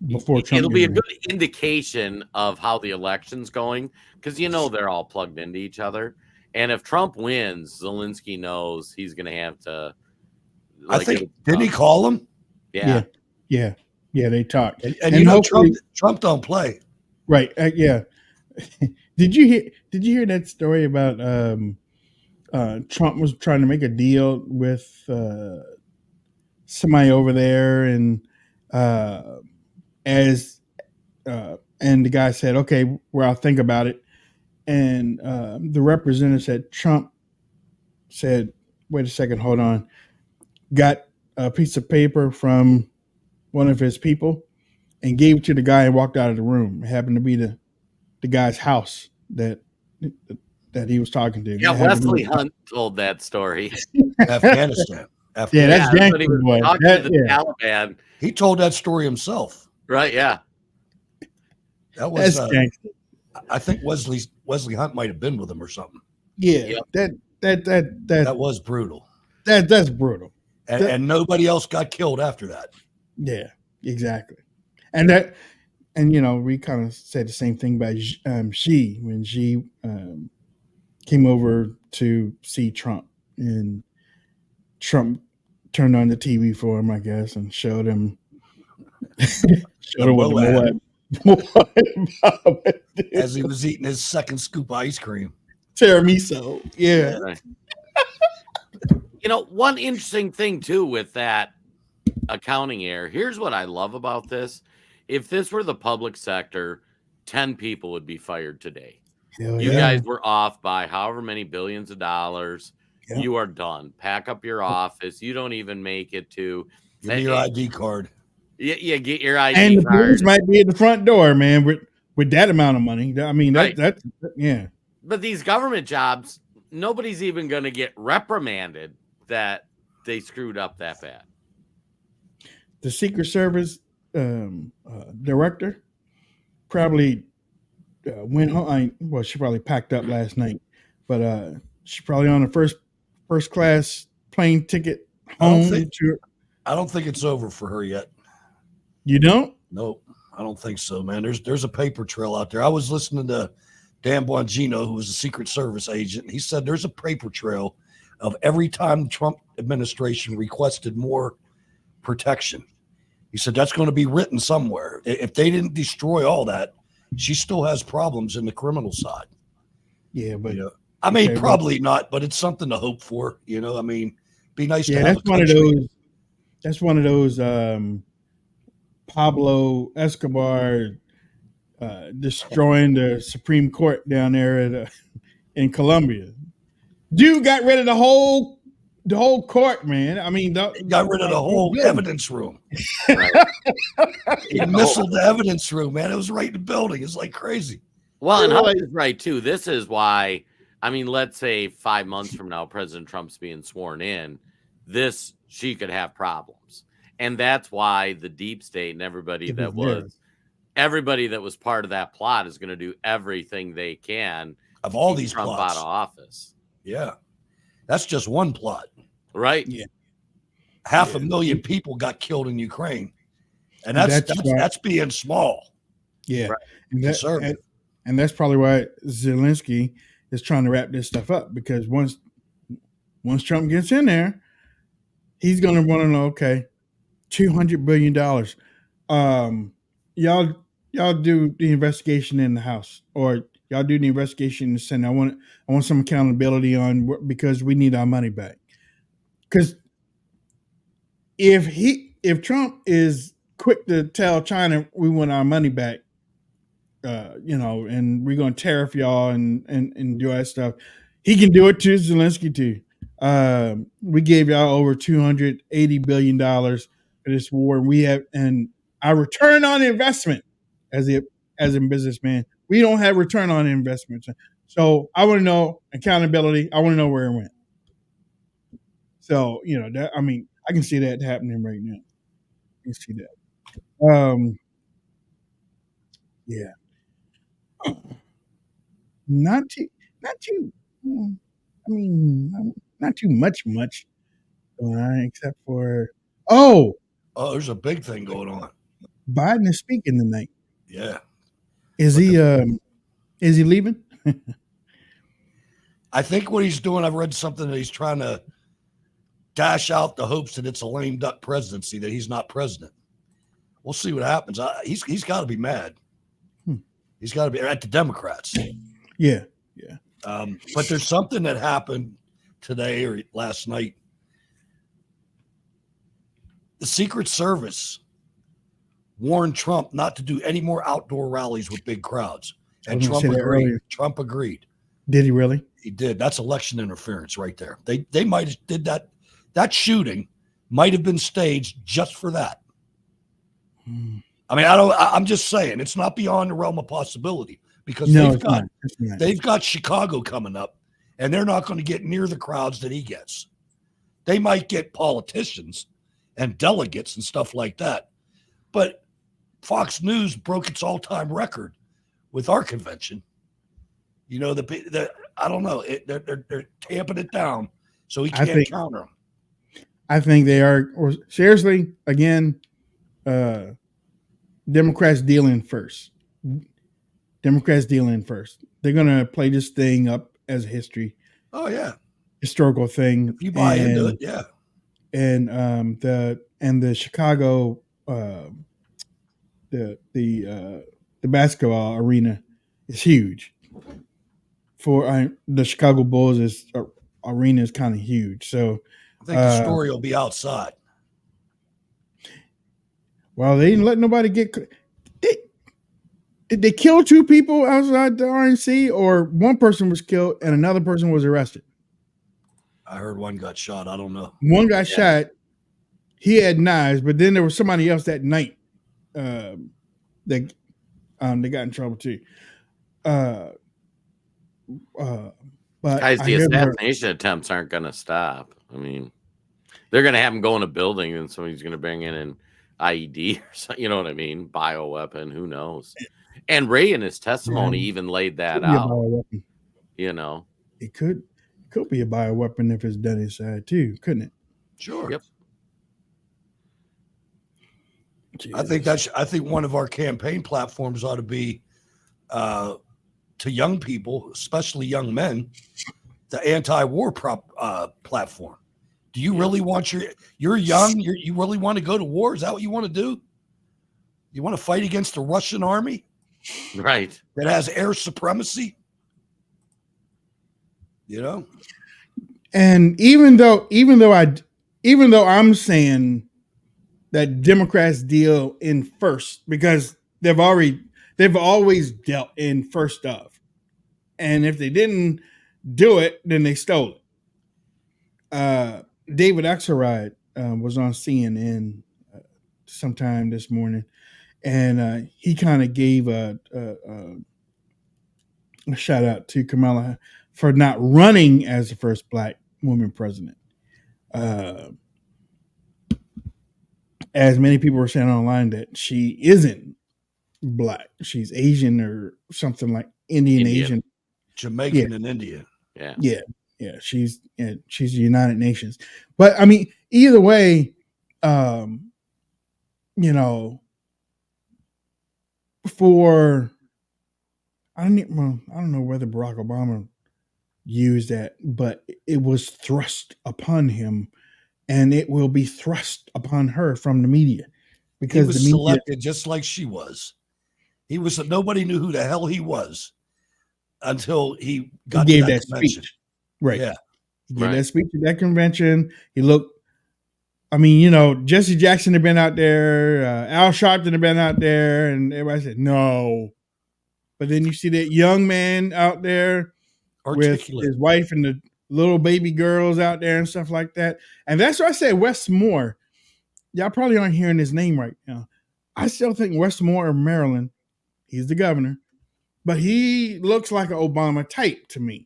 before Trump. It'll be a good indication of how the election's going, because they're all plugged into each other. And if Trump wins, Zelensky knows he's going to have to. I think didn't he call him? Yeah. Yeah. They talked. And you know, Trump don't play. Right. Yeah. Did you hear that story about Trump was trying to make a deal with somebody over there, and and the guy said, "Okay, well, I'll think about it." And the representative said, Trump said, "Wait a second, hold on." Got a piece of paper from one of his people and gave it to the guy and walked out of the room. It happened to be the guy's house that he was talking to. Yeah, Wesley Hunt told that story. Afghanistan. Yeah, that's Yankee boy. To the Taliban. He told that story himself. Right, yeah. That was gangster. I think Wesley Hunt might have been with him or something. Yeah, that was brutal. That's brutal. And nobody else got killed after that. Yeah, exactly. And we kind of said the same thing about Xi when Xi came over to see Trump, and Trump turned on the TV for him, I guess, and showed him what as he was eating his second scoop of ice cream. Tiramisu. Yeah. Right. One interesting thing too with that accounting error. Here's what I love about this. If this were the public sector, 10 people would be fired today. You guys were off by however many billions of dollars. Yep. You are done. Pack up your office. You don't even make it to give me your ID card. Yeah, get your ID and card. The police might be at the front door, man, with that amount of money. I mean, right. that's yeah. But these government jobs, nobody's even going to get reprimanded that they screwed up that bad. The Secret Service director probably went home. Well, she probably packed up last night, but she's probably on a first class plane ticket home. I don't think it's over for her yet. You don't? Nope, I don't think so, man. There's a paper trail out there. I was listening to Dan Bongino, who was a Secret Service agent. He said there's a paper trail of every time the Trump administration requested more protection. He said that's going to be written somewhere. If they didn't destroy all that, she still has problems in the criminal side. Yeah, but I mean, probably not, but it's something to hope for. I mean, be nice to have that's one of those. That's one of those Pablo Escobar destroying the Supreme Court down there in Colombia. Dude got rid of the whole court, man. I mean, got rid of the whole evidence room. Right. He missiled the evidence room, man. It was right in the building. It's like crazy. Well, and Hunt is right too. This is why. I mean, let's say 5 months from now, President Trump's being sworn in. She could have problems, and that's why the deep state and everybody that was part of that plot is going to do everything they can of all these Trump plots out of office. Yeah, that's just one plot, right? Yeah, 500,000 people got killed in Ukraine, and that's being small. Yeah, right. And that's probably why Zelensky is trying to wrap this stuff up, because once Trump gets in there, he's going to want to know, okay, $200 billion. Y'all do the investigation in the House, or y'all do the investigation in the Senate. I want some accountability because we need our money back. Because if Trump is quick to tell China we want our money back, and we're going to tariff y'all and do that stuff, he can do it to Zelensky too. We gave y'all over $280 billion for this war. And our return on investment as a businessman, we don't have return on investment. So I want to know accountability. I want to know where it went. So, I can see that happening right now. I can see that. Yeah. Not too much going on, except for there's a big thing going on. Biden is speaking tonight. Yeah. Is he leaving? I think what he's doing, I've read something that he's trying to dash out the hopes that it's a lame duck presidency, that he's not president. We'll see what happens. He's got to be mad. He's got to be at the Democrats. Yeah. But there's something that happened today or last night. The Secret Service warned Trump not to do any more outdoor rallies with big crowds. And Trump agreed. Did he really? He did. That's election interference right there. They might have did that. That shooting might have been staged just for that. I mean, I'm just saying it's not beyond the realm of possibility because they've got Chicago coming up and they're not going to get near the crowds that he gets. They might get politicians and delegates and stuff like that. But Fox News broke its all-time record with our convention. You know, I don't know. They're tamping it down so he can't counter them. I think they are. Or seriously, again, Democrats dealing first. Democrats dealing first. They're going to play this thing up as a historical thing. If you buy into it, yeah. And the Chicago the basketball arena is huge. For the Chicago Bulls arena is kind of huge. So I think the story will be outside. Well, they didn't let nobody get. Did they kill two people outside the RNC, or one person was killed and another person was arrested? I heard one got shot. I don't know. One got shot. He had knives, but then there was somebody else that night that they got in trouble too. But guys, the assassination attempts aren't going to stop. I mean, they're going to have them go in a building, and somebody's going to bring in an IED or something. You know what I mean? Bioweapon. Who knows? And Ray in his testimony even laid that out. You know, it could be a bioweapon if it's done inside too, couldn't it? Sure. Yep. Jesus. I think one of our campaign platforms ought to be to young people, especially young men, the anti-war platform. Do you really want you're young, you really want to go to war? Is that what you want to do? You want to fight against the Russian army? Right. That has air supremacy? You know? And even though I'm saying that Democrats deal in first because they've always dealt in first of. And if they didn't do it, then they stole it. David Axelrod was on CNN sometime this morning, and he kind of gave a shout out to Kamala for not running as the first Black woman president. As many people were saying online that she isn't Black, she's Asian or something like Indian. Asian, Jamaican, and Indian. Yeah. She's the United Nations. But I mean, either way, you know, I don't know whether Barack Obama used that, but it was thrust upon him, and it will be thrust upon her from the media because he was the media selected just like she was. Nobody knew who the hell he was until he gave that speech. Right. Yeah. He gave that speech at that convention. He looked, I mean, you know, Jesse Jackson had been out there, Al Sharpton had been out there, and everybody said no. But then you see that young man out there with his wife and the little baby girls out there and stuff like that. And that's why I say Wes Moore. Y'all probably aren't hearing his name right now. I still think Wes Moore of Maryland, he's the governor, but he looks like an Obama type to me.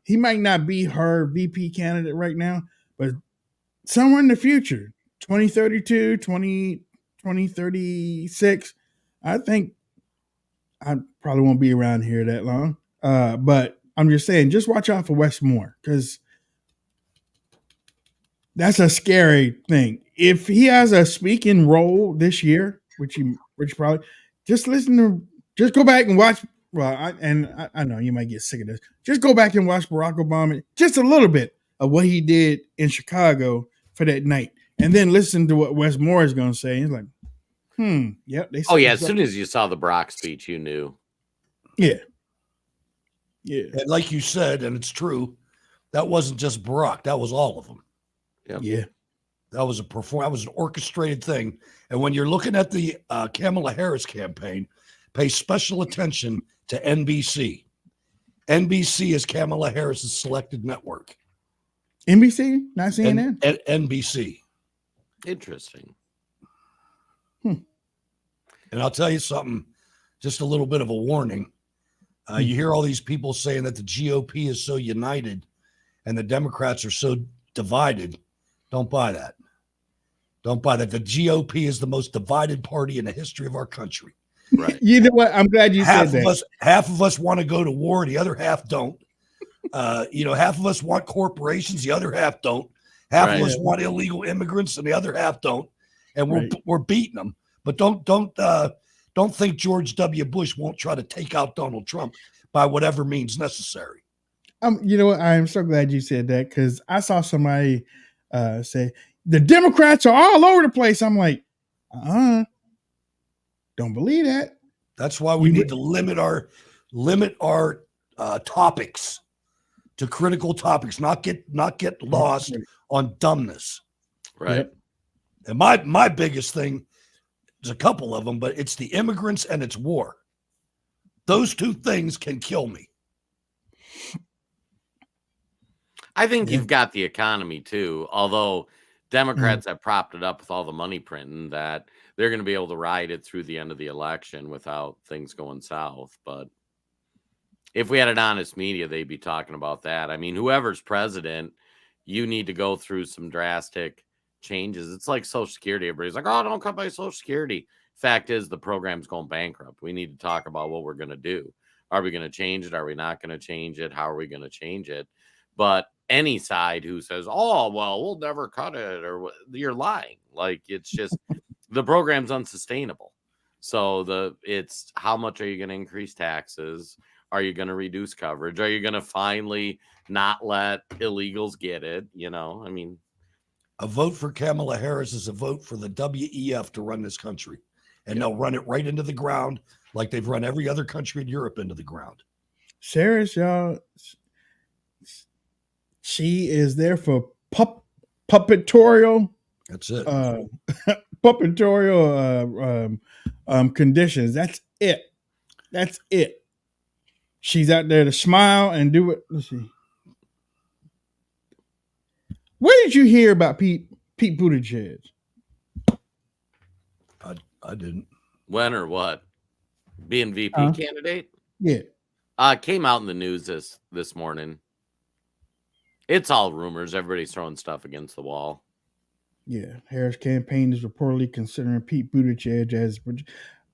He might not be her VP candidate right now, but somewhere in the future, 2032, 2036, I think I probably won't be around here that long. But I'm just saying, just watch out for Wes Moore because that's a scary thing. If he has a speaking role this year, which probably just go back and watch Well, I know you might get sick of this. Just go back and watch Barack Obama, just a little bit of what he did in Chicago for that night, and then listen to what Wes Moore is going to say. He's like, yep. Oh yeah, as soon as you saw the Barack speech, you knew. Yeah. Yeah. And like you said, and it's true, that wasn't just Barack. That was all of them. Yep. Yeah. That was that was an orchestrated thing. And when you're looking at the Kamala Harris campaign, pay special attention to NBC. NBC is Kamala Harris's selected network. NBC, not CNN. NBC. Interesting. And I'll tell you something, just a little bit of a warning. You hear all these people saying that the GOP is so united and the Democrats are so divided. Don't buy that. Don't buy that. The GOP is the most divided party in the history of our country. Right. You know what? I'm glad you said that. Half of us want to go to war. The other half don't. Half of us want corporations. The other half don't. Half of us want illegal immigrants, and the other half don't. And we're beating them. But don't think George W. Bush won't try to take out Donald Trump by whatever means necessary. You know what? I am so glad you said that, because I saw somebody say the Democrats are all over the place. I'm like, don't believe that. That's why we need to limit our topics to critical topics, not get lost on dumbness. Right. Yep. And my biggest thing, there's a couple of them, but it's the immigrants and it's war. Those two things can kill me. I think you've got the economy too, although Democrats have propped it up with all the money printing that they're going to be able to ride it through the end of the election without things going south. But if we had an honest media, they'd be talking about that. I mean, whoever's president, you need to go through some drastic changes. It's like Social Security. Everybody's like, oh, don't cut by Social Security. Fact is, the program's going bankrupt. We need to talk about what we're going to do. Are we going to change it? Are we not going to change it? How are we going to change it? But any side who says, oh, well, we'll never cut it, or you're lying. Like, it's just the program's unsustainable. So it's how much are you going to increase taxes? Are you going to reduce coverage? Are you going to finally not let illegals get it? I mean, a vote for Kamala Harris is a vote for the WEF to run this country. And they'll run it right into the ground like they've run every other country in Europe into the ground. Sarah's, y'all, she is there for puppetorial. That's it. Puppetorial conditions. That's it. That's it. She's out there to smile and do it. Let's see. Where did you hear about Pete Buttigieg? I didn't. When or what? Being VP candidate? Yeah. Came out in the news this morning. It's all rumors. Everybody's throwing stuff against the wall. Yeah. Harris campaign is reportedly considering Pete Buttigieg as...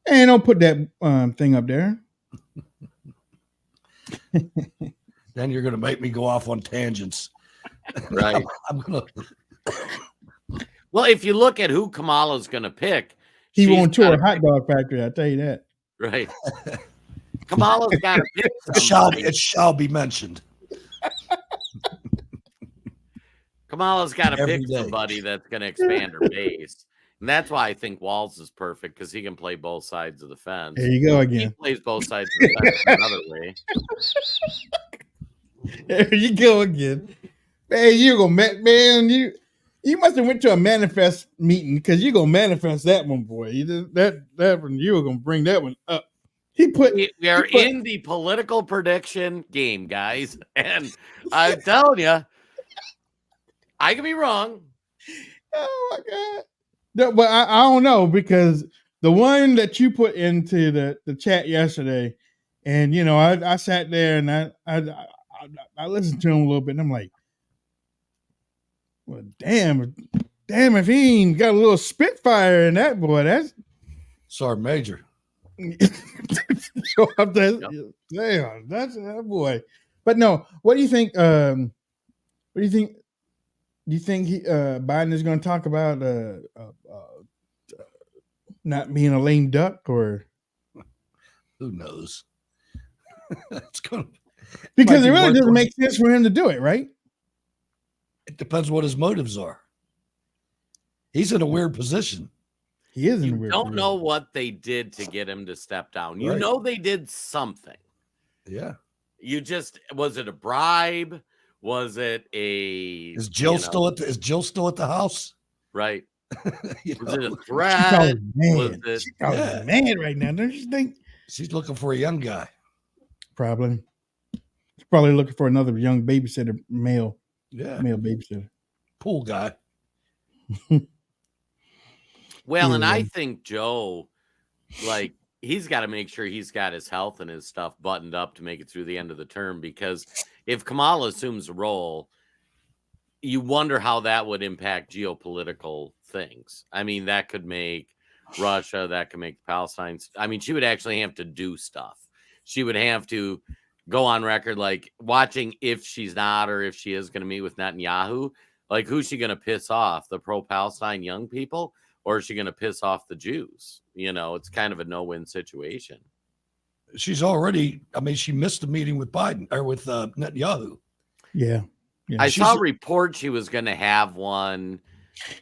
And don't put that thing up there. Then you're going to make me go off on tangents. Right. I'm gonna... Well, if you look at who Kamala's going to pick, he won't tour a hot dog factory. I'll tell you that. Right. Kamala's got to pick it shall be mentioned. Kamala's got to pick somebody that's going to expand her base. And that's why I think Walz is perfect, because he can play both sides of the fence. There you go again. He plays both sides of the fence another way. There you go again. Man, you must have went to a manifest meeting, because you're gonna manifest that one, boy. That one, you were gonna bring that one up. We are in the political prediction game, guys, and I'm telling you, I could be wrong. Oh my God! No, but I don't know, because the one that you put into the chat yesterday, and I sat there and I listened to him a little bit, and I'm like, well, damn if he ain't got a little spitfire in that boy. That's Sergeant Major. Damn, that's that boy. But no, what do you think? What do you think? Do you think Biden is going to talk about not being a lame duck, or who knows? It's going because it really doesn't make sense for him to do it, right? It depends what his motives are. He's in a weird position. He is in a You weird don't position. know what they did to get him to step down. You Right. know they did something. Yeah. Was it a bribe? Was it Is Jill still at the house? right? You Was it a know? She threat? probably mad. Was it She probably mad right now, don't you think? She's looking for a young guy. Probably. She's probably looking for another young babysitter, male babysitter. Pool guy. Well, and Yeah. I think Joe, like, he's got to make sure he's got his health and his stuff buttoned up to make it through the end of the term, because if Kamala assumes the role, you wonder how that would impact geopolitical things. I mean, that could make Russia, that could make Palestine. I mean, she would actually have to do stuff. She would have to go on record, like watching if she's not or if she is going to meet with Netanyahu. Like, who's she going to piss off? The pro-Palestine young people? Or is she going to piss off the Jews? You know, it's kind of a no-win situation. She's already, I mean, she missed the meeting with Biden or with Netanyahu. Yeah. I saw a report she was going to have one.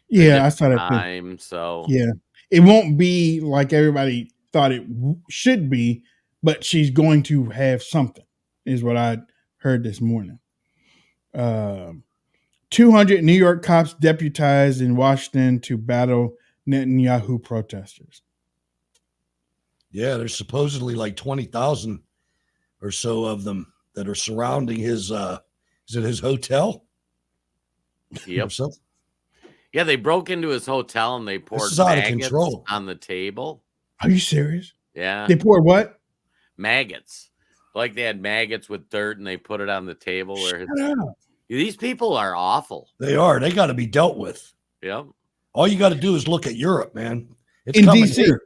Yeah, I saw that time. So yeah, it won't be like everybody thought it should be, but she's going to have something, is what I heard this morning. 200 New York cops deputized in Washington to battle Netanyahu protesters. Yeah, there's supposedly like 20,000 or so of them that are surrounding his, is it his hotel? Yep. Or something? Yeah, they broke into his hotel and they poured is out of maggots control. on the table. Are you serious? Yeah. They poured what? Maggots. Like they had maggots with dirt and they put it on the table. Where Shut up. These people are awful. They are. They got to be dealt with. Yep. All you got to do is look at Europe, man. It's In coming DC. here.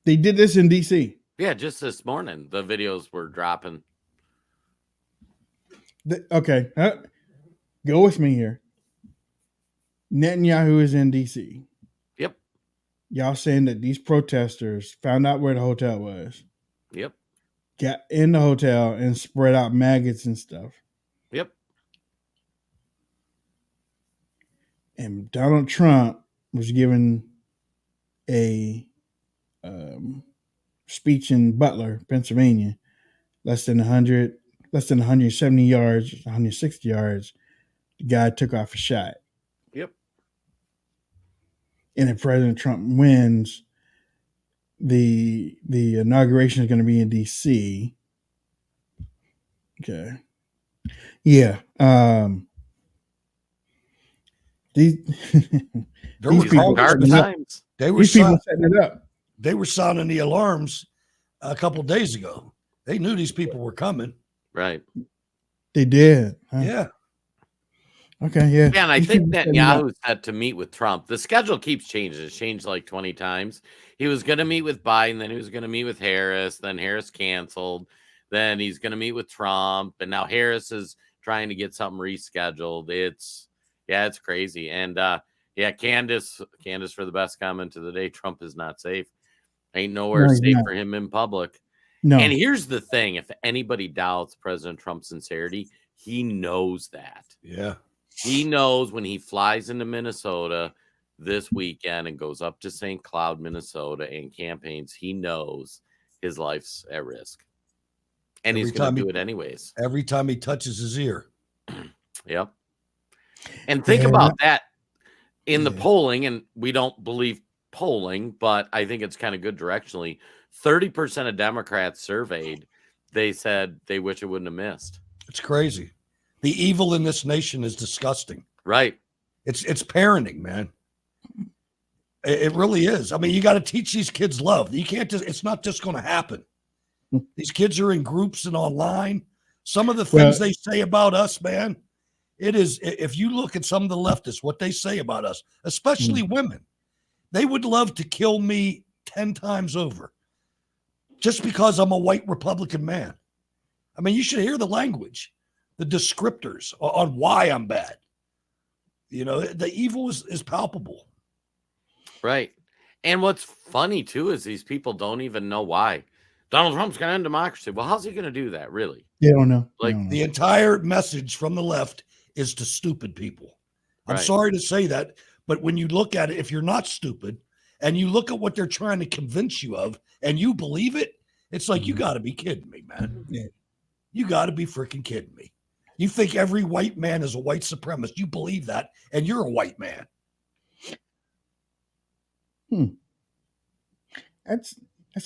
They did this in DC. Yeah, just this morning the videos were dropping. Okay. Go with me here. Netanyahu is in DC. Yep. Y'all saying that these protesters found out where the hotel was. Yep. Got in the hotel and spread out maggots and stuff. Yep. And Donald Trump was given a speech in Butler, Pennsylvania, less than 170 yards, 160 yards. The guy took off a shot. Yep. And if President Trump wins, the inauguration is going to be in DC. Okay. Yeah. These people setting it up. They were sounding the alarms a couple of days ago. They knew these people were coming. Right. They did. Huh? Yeah. Okay. Yeah. Yeah, and I These think people setting it up. Netanyahu's set to meet with Trump. The schedule keeps changing. It's changed like 20 times. He was going to meet with Biden, then he was going to meet with Harris, then Harris canceled. Then he's going to meet with Trump, and now Harris is trying to get something rescheduled. It's crazy. And Candace for the best comment of the day. Trump is not safe. Ain't nowhere safe for him in public. No. And here's the thing: if anybody doubts President Trump's sincerity, he knows that. Yeah. He knows when he flies into Minnesota this weekend and goes up to St. Cloud, Minnesota, and campaigns, he knows his life's at risk. And he's going to do it anyways. Every time he touches his ear. Yep. And think about that in the polling, and we don't believe polling, but I think it's kind of good directionally. 30% of Democrats surveyed, they said they wish it wouldn't have missed. It's crazy. The evil in this nation is disgusting. Right. It's parenting, man. It really is. I mean, you got to teach these kids love. You can't just, it's not just going to happen. These kids are in groups and online. Some of the things they say about us, man, it is, if you look at some of the leftists, what they say about us, especially women, they would love to kill me 10 times over just because I'm a white Republican man. I mean, you should hear the language, the descriptors on why I'm bad. You know, the evil is palpable. Right. And what's funny too is these people don't even know why. Donald Trump's going to end democracy. Well, how's he going to do that, really? They don't know. Like, the entire message from the left is to stupid people. I'm sorry to say that, but when you look at it, if you're not stupid and you look at what they're trying to convince you of and you believe it, it's like, you got to be kidding me, man. Yeah. You got to be freaking kidding me. You think every white man is a white supremacist. You believe that, and you're a white man. That's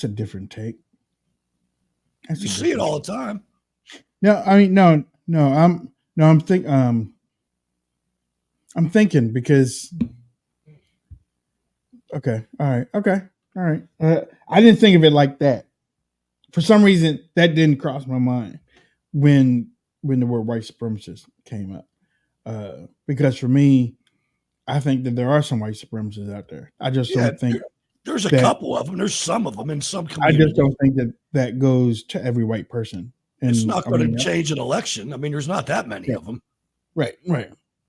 a different take. You see it all the time. No, I mean, I'm thinking because. Okay. All right. I didn't think of it like that. For some reason, that didn't cross my mind when the word white supremacist came up. Because for me, I think that there are some white supremacists out there. I just don't think there's a couple of them. There's some of them in some communities. I just don't think that goes to every white person. And it's not going to change an election. I mean, there's not that many of them. Right.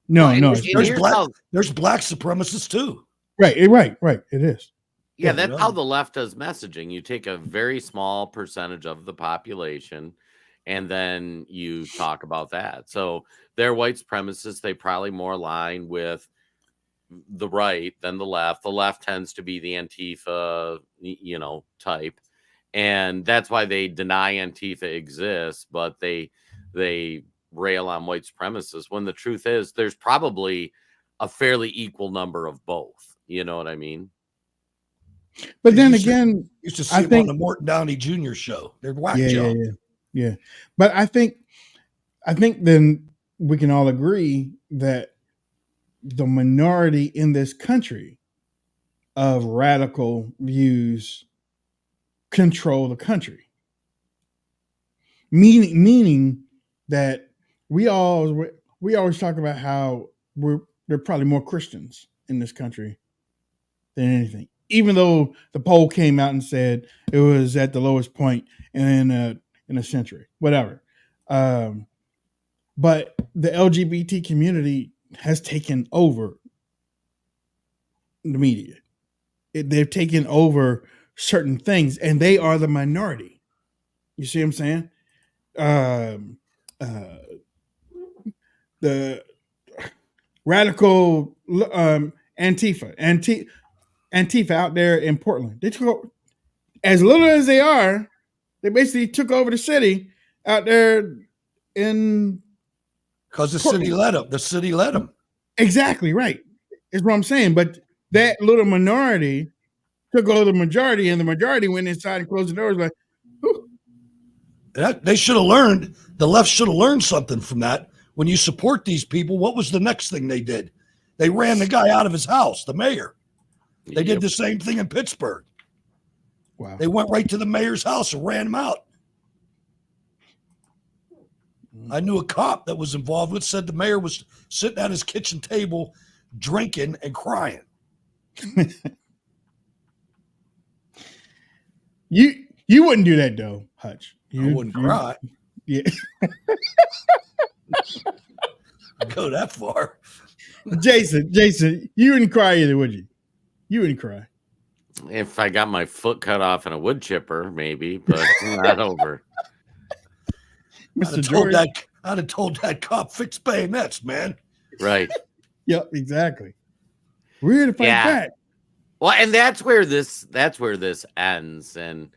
No. There's black supremacists too. Right. It is. Yeah, that's how the left does messaging. You take a very small percentage of the population, and then you talk about that. So they're white supremacists. They probably more align with the right than the left. The left tends to be the Antifa, type. And that's why they deny Antifa exists, but they rail on white supremacists, when the truth is there's probably a fairly equal number of both. You know what I mean? But then again, used to see them on the Morton Downey Jr. show. They're whack job. Yeah. But I think then we can all agree that the minority in this country of radical views control the country. Meaning that we always talk about how there are probably more Christians in this country than anything. Even though the poll came out and said it was at the lowest point in a century, whatever. But the LGBT community has taken over the media. They've taken over certain things, and they are the minority. You see what I'm saying? The radical Antifa out there in Portland. They took, as little as they are, they basically took over the city out there in. Because the city let them. The city let them. Exactly right. Is what I'm saying. But that little minority took over the majority, and the majority went inside and closed the doors. Like, they should have learned. The left should have learned something from that. When you support these people, what was the next thing they did? They ran the guy out of his house, the mayor. They did the same thing in Pittsburgh. Wow. They went right to the mayor's house and ran him out. I knew a cop that was involved with, said the mayor was sitting at his kitchen table drinking and crying. You wouldn't do that though, Hutch. I wouldn't cry. Yeah. I'd go that far. Jason, you wouldn't cry either, would you? You wouldn't cry. If I got my foot cut off in a wood chipper, maybe, but not over. I'd have told that cop, fix bayonets, man. Right. Yep, exactly. We're here to fight back. Well, and that's where this ends. And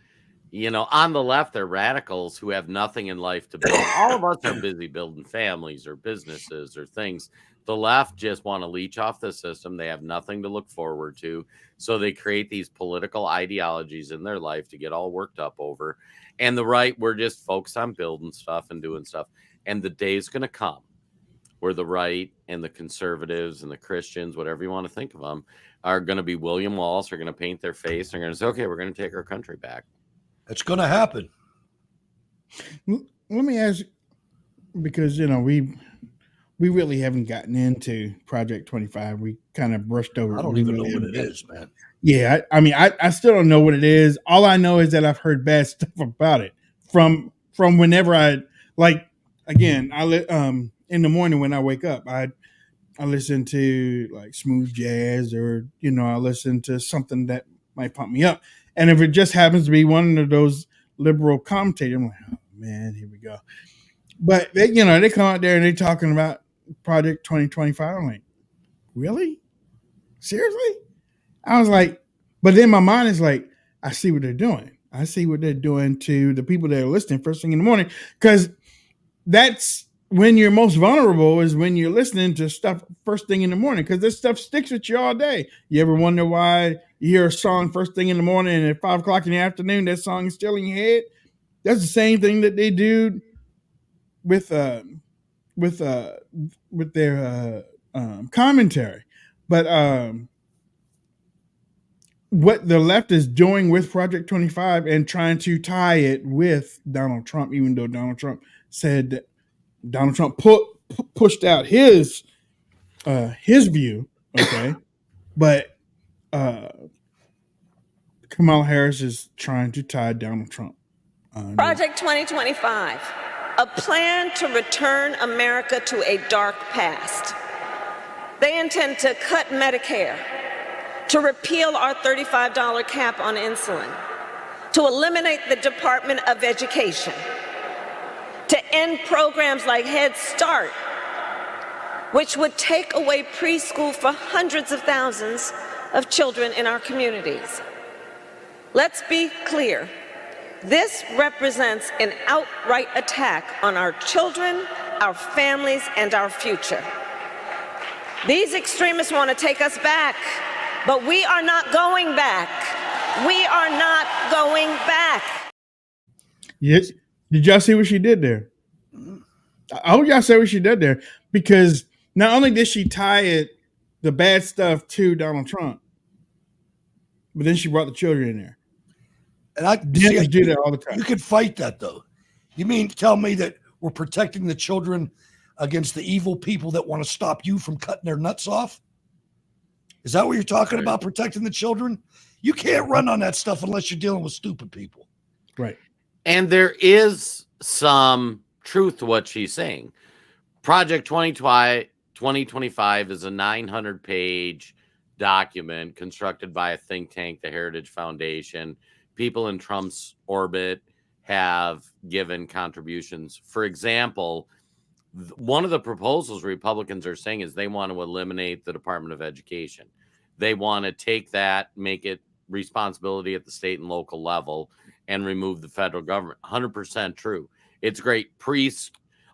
on the left, they're radicals who have nothing in life to build. All of us are busy building families or businesses or things. The left just want to leech off the system. They have nothing to look forward to. So they create these political ideologies in their life to get all worked up over. And the right, we're just focused on building stuff and doing stuff. And the day's going to come where the right and the conservatives and the Christians, whatever you want to think of them, are going to be William Wallace. They're going to paint their face. They're going to say, okay, we're going to take our country back. It's going to happen. Let me ask you, because, we really haven't gotten into Project 25. We kind of brushed over. I don't even know what it is, man. Yeah, I still don't know what it is. All I know is that I've heard bad stuff about it from whenever in the morning when I wake up, I listen to like smooth jazz or I listen to something that might pump me up. And if it just happens to be one of those liberal commentator. I'm like, oh man, here we go. But they, they come out there and they're talking about Project 2025. I'm like, really? Seriously? I was like, but then my mind is like, I see what they're doing. I see what they're doing to the people that are listening first thing in the morning, because that's when you're most vulnerable, is when you're listening to stuff first thing in the morning, because this stuff sticks with you all day. You ever wonder why you hear a song first thing in the morning and at 5 o'clock in the afternoon, that song is still in your head? That's the same thing that they do with their commentary. But what the left is doing with Project 25 and trying to tie it with Donald Trump, even though Donald Trump said that Donald Trump pushed out his view, okay, but Kamala Harris is trying to tie Donald Trump. Project 2025, a plan to return America to a dark past. They intend to cut Medicare, to repeal our $35 cap on insulin, to eliminate the Department of Education, to end programs like Head Start, which would take away preschool for hundreds of thousands of children in our communities. Let's be clear. This represents an outright attack on our children, our families, and our future. These extremists want to take us back, but we are not going back. We are not going back. Yes. Did y'all see what she did there? I hope y'all see what she did there, because not only did she tie the bad stuff to Donald Trump, but then she brought the children in there. And I do that all the time. You could fight that, though. You mean tell me that we're protecting the children against the evil people that want to stop you from cutting their nuts off? Is that what you're talking about, protecting the children? You can't run on that stuff unless you're dealing with stupid people. Right. And there is some truth to what she's saying. Project 2025 is a 900-page document constructed by a think tank, the Heritage Foundation. People in Trump's orbit have given contributions. For example, one of the proposals Republicans are saying is they want to eliminate the Department of Education. They want to take that, make it responsibility at the state and local level, and remove the federal government. 100% true. It's great.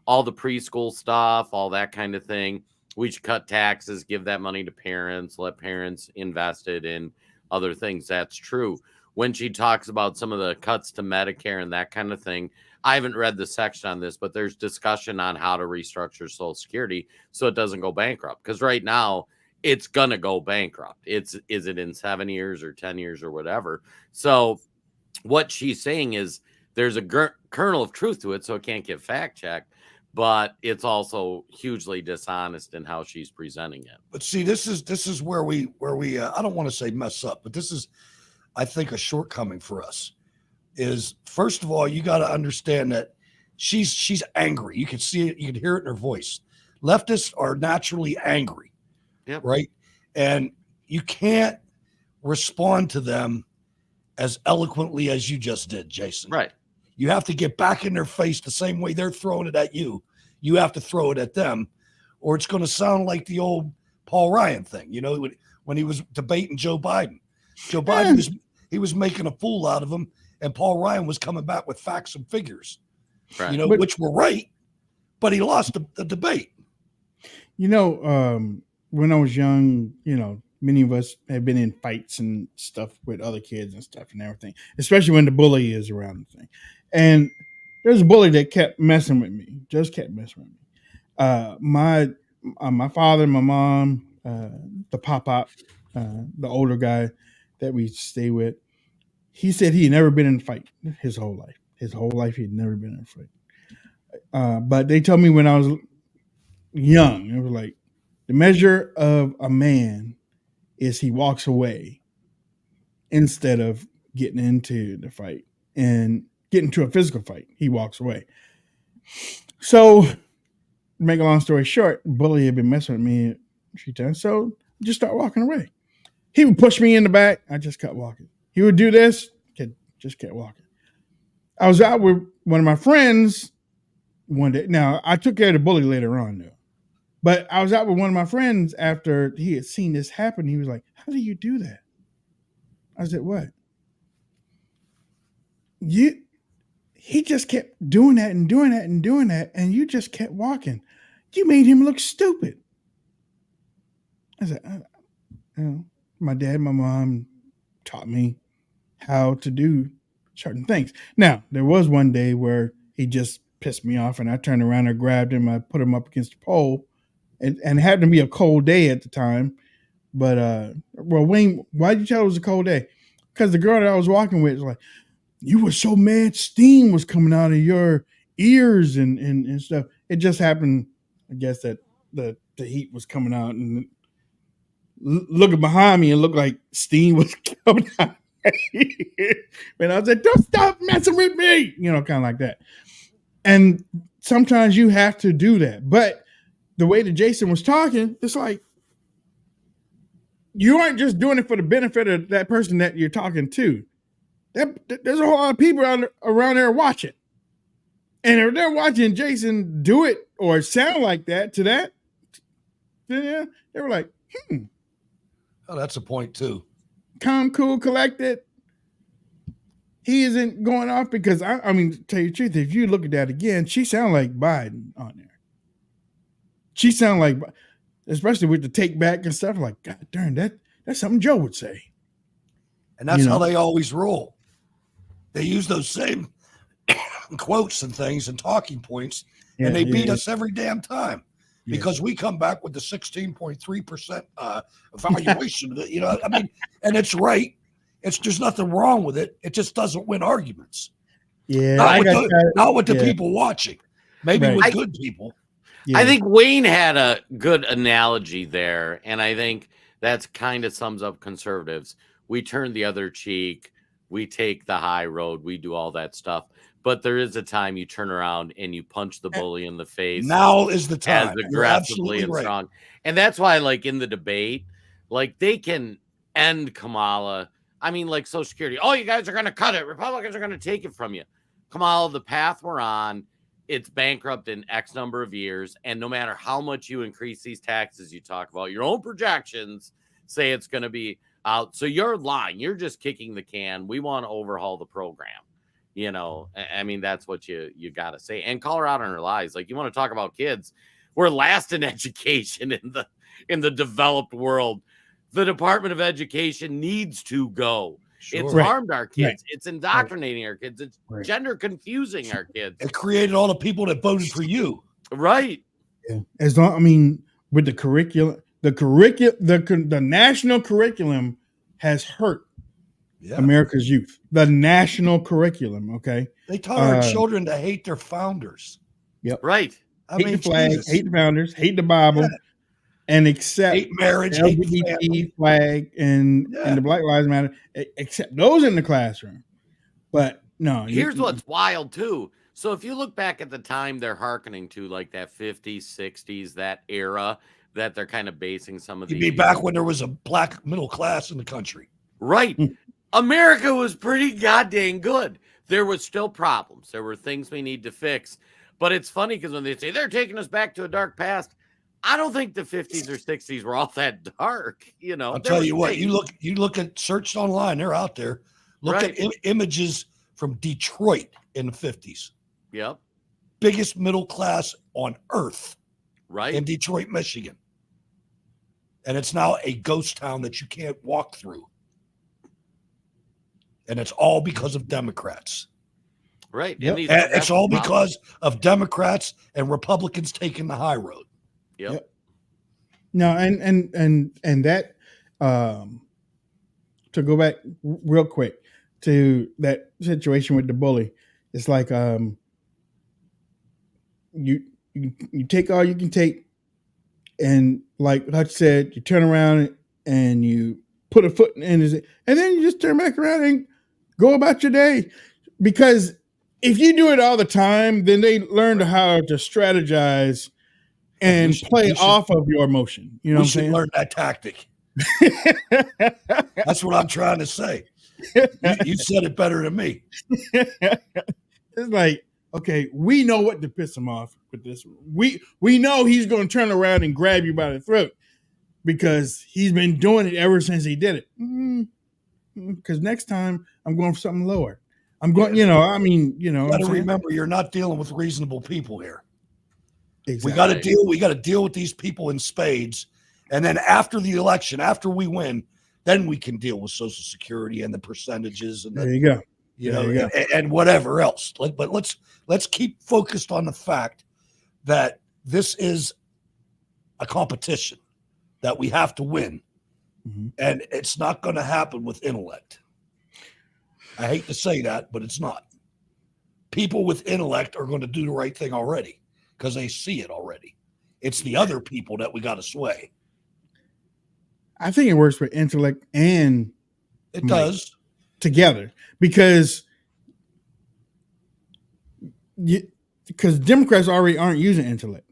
All the preschool stuff, all that kind of thing. We should cut taxes, give that money to parents, let parents invest it in other things. That's true. When she talks about some of the cuts to Medicare and that kind of thing, I haven't read the section on this, but there's discussion on how to restructure Social Security so it doesn't go bankrupt. Because right now, it's going to go bankrupt. Is it in 7 years or 10 years or whatever? So what she's saying is there's a kernel of truth to it, so it can't get fact-checked, but it's also hugely dishonest in how she's presenting it. But see, this is where we I don't want to say mess up, but this is, I think, a shortcoming for us. Is first of all, you got to understand that she's angry. You can see it, you can hear it in her voice. Leftists are naturally angry, right? And you can't respond to them as eloquently as you just did, Jason. Right. You have to get back in their face the same way they're throwing it at you. You have to throw it at them, or it's going to sound like the old Paul Ryan thing. You know, when he was debating Joe Biden. Joe Biden was making a fool out of him, and Paul Ryan was coming back with facts and figures, right. You know, which were right, but he lost the debate. You know, when I was young, you know, many of us have been in fights and stuff with other kids and stuff and everything, especially when the bully is around the thing. And there's a bully that kept messing with me, just kept messing with me. My father, my mom, the pop-up, the older guy that we stay with, he said he had never been in a fight his whole life. His whole life, he'd never been in a fight. But they told me when I was young, it was like, the measure of a man is he walks away instead of getting into the fight and getting into a physical fight. He walks away. So, to make a long story short, bully had been messing with me a few times, so just start walking away. He would push me in the back. I just kept walking. He would do this, just kept walking. I was out with one of my friends one day. Now, I took care of the bully later on, though. But I was out with one of my friends after he had seen this happen. He was like, "How do you do that?" I said, "What?" He just kept doing that and doing that and doing that, and you just kept walking. You made him look stupid. I said, my dad, my mom taught me how to do certain things. Now, there was one day where he just pissed me off, and I turned around and grabbed him. I put him up against the pole, and it happened to be a cold day at the time. But, well, Wayne, why'd you tell it was a cold day? Because the girl that I was walking with was like, "You were so mad steam was coming out of your ears and stuff." It just happened, I guess, that the heat was coming out, and looking behind me, it looked like steam was coming out. And I was like, "Don't stop messing with me," kind of like that. And sometimes you have to do that. But the way that Jason was talking, it's like, you aren't just doing it for the benefit of that person that you're talking to. There's a whole lot of people around there watching. And if they're watching Jason do it or sound like that to that, then they were like, Oh, that's a point too. Calm, cool, collected. He isn't going off because, I mean, to tell you the truth, if you look at that again, she sounded like Biden on there. She sounded like, especially with the take back and stuff, like, God darn, that's something Joe would say. And that's how they always roll. They use those same quotes and things and talking points, and they beat us every damn time because we come back with the 16.3% evaluation. I mean, and it's right. There's nothing wrong with it. It just doesn't win arguments. Yeah, not with the people watching. Maybe with good people. I think Wayne had a good analogy there, and I think that's kind of sums up conservatives. We turn the other cheek. We take the high road. We do all that stuff. But there is a time you turn around and you punch the bully in the face. Now is the time. As aggressively and strong. And that's why, like, in the debate, like, they can end Kamala. I mean, like, Social Security. Oh, you guys are going to cut it. Republicans are going to take it from you. Kamala, the path we're on, it's bankrupt in X number of years. And no matter how much you increase these taxes, you talk about your own projections, say it's going to be out. So you're lying. You're just kicking the can. We want to overhaul the program. I mean, that's what you got to say. And call her out on her lies. Like, you want to talk about kids. We're last in education in the developed world. The Department of Education needs to go. Sure. It's harmed our kids. Right. It's indoctrinating our kids. It's gender confusing our kids. It created all the people that voted for you. Right. Yeah. I mean, with the curriculum, the national curriculum has hurt America's youth. The national curriculum, okay? They taught our children to hate their founders. Yep. Right. Hate the flag, hate the founders, hate the Bible, and accept hate marriage, the LGBT flag and the Black Lives Matter, accept those in the classroom. But no. Here's what's wild, too. So if you look back at the time they're hearkening to, like that 50s, 60s, that era that they're kind of basing some of the... You'd be back when there was a black middle class in the country. Right. America was pretty goddamn good. There was still problems. There were things we need to fix. But it's funny because when they say they're taking us back to a dark past, I don't think the 50s or 60s were all that dark. I'll tell you what, you look at searched online, they're out there. Look at images from Detroit in the 50s. Yep. Biggest middle class on earth. Right. In Detroit, Michigan. And it's now a ghost town that you can't walk through. And it's all because of Democrats. Right. Yep. And it's all because of Democrats and Republicans taking the high road. Yep. No, and that to go back real quick to that situation with the bully, it's like you take all you can take, and like I said, you turn around and you put a foot in it, and then you just turn back around and go about your day. Because if you do it all the time, then they learn how to strategize and play off of your emotion. You know what I'm saying? Learn that tactic. That's what I'm trying to say. You said it better than me. It's like, okay, we know what to piss him off with this. We know he's going to turn around and grab you by the throat because he's been doing it ever since he did it. Because next time I'm going for something lower. I'm going, you got to remember, you're not dealing with reasonable people here. Exactly. We got to deal with these people in spades. And then after the election, after we win, then we can deal with Social Security and the percentages and there you go. And whatever else. But let's keep focused on the fact that this is a competition that we have to win. Mm-hmm. And it's not going to happen with intellect. I hate to say that, but it's not. People with intellect are going to do the right thing already because they see it already. It's the other people that we got to sway. I think it works with intellect and it does together because Democrats already aren't using intellect.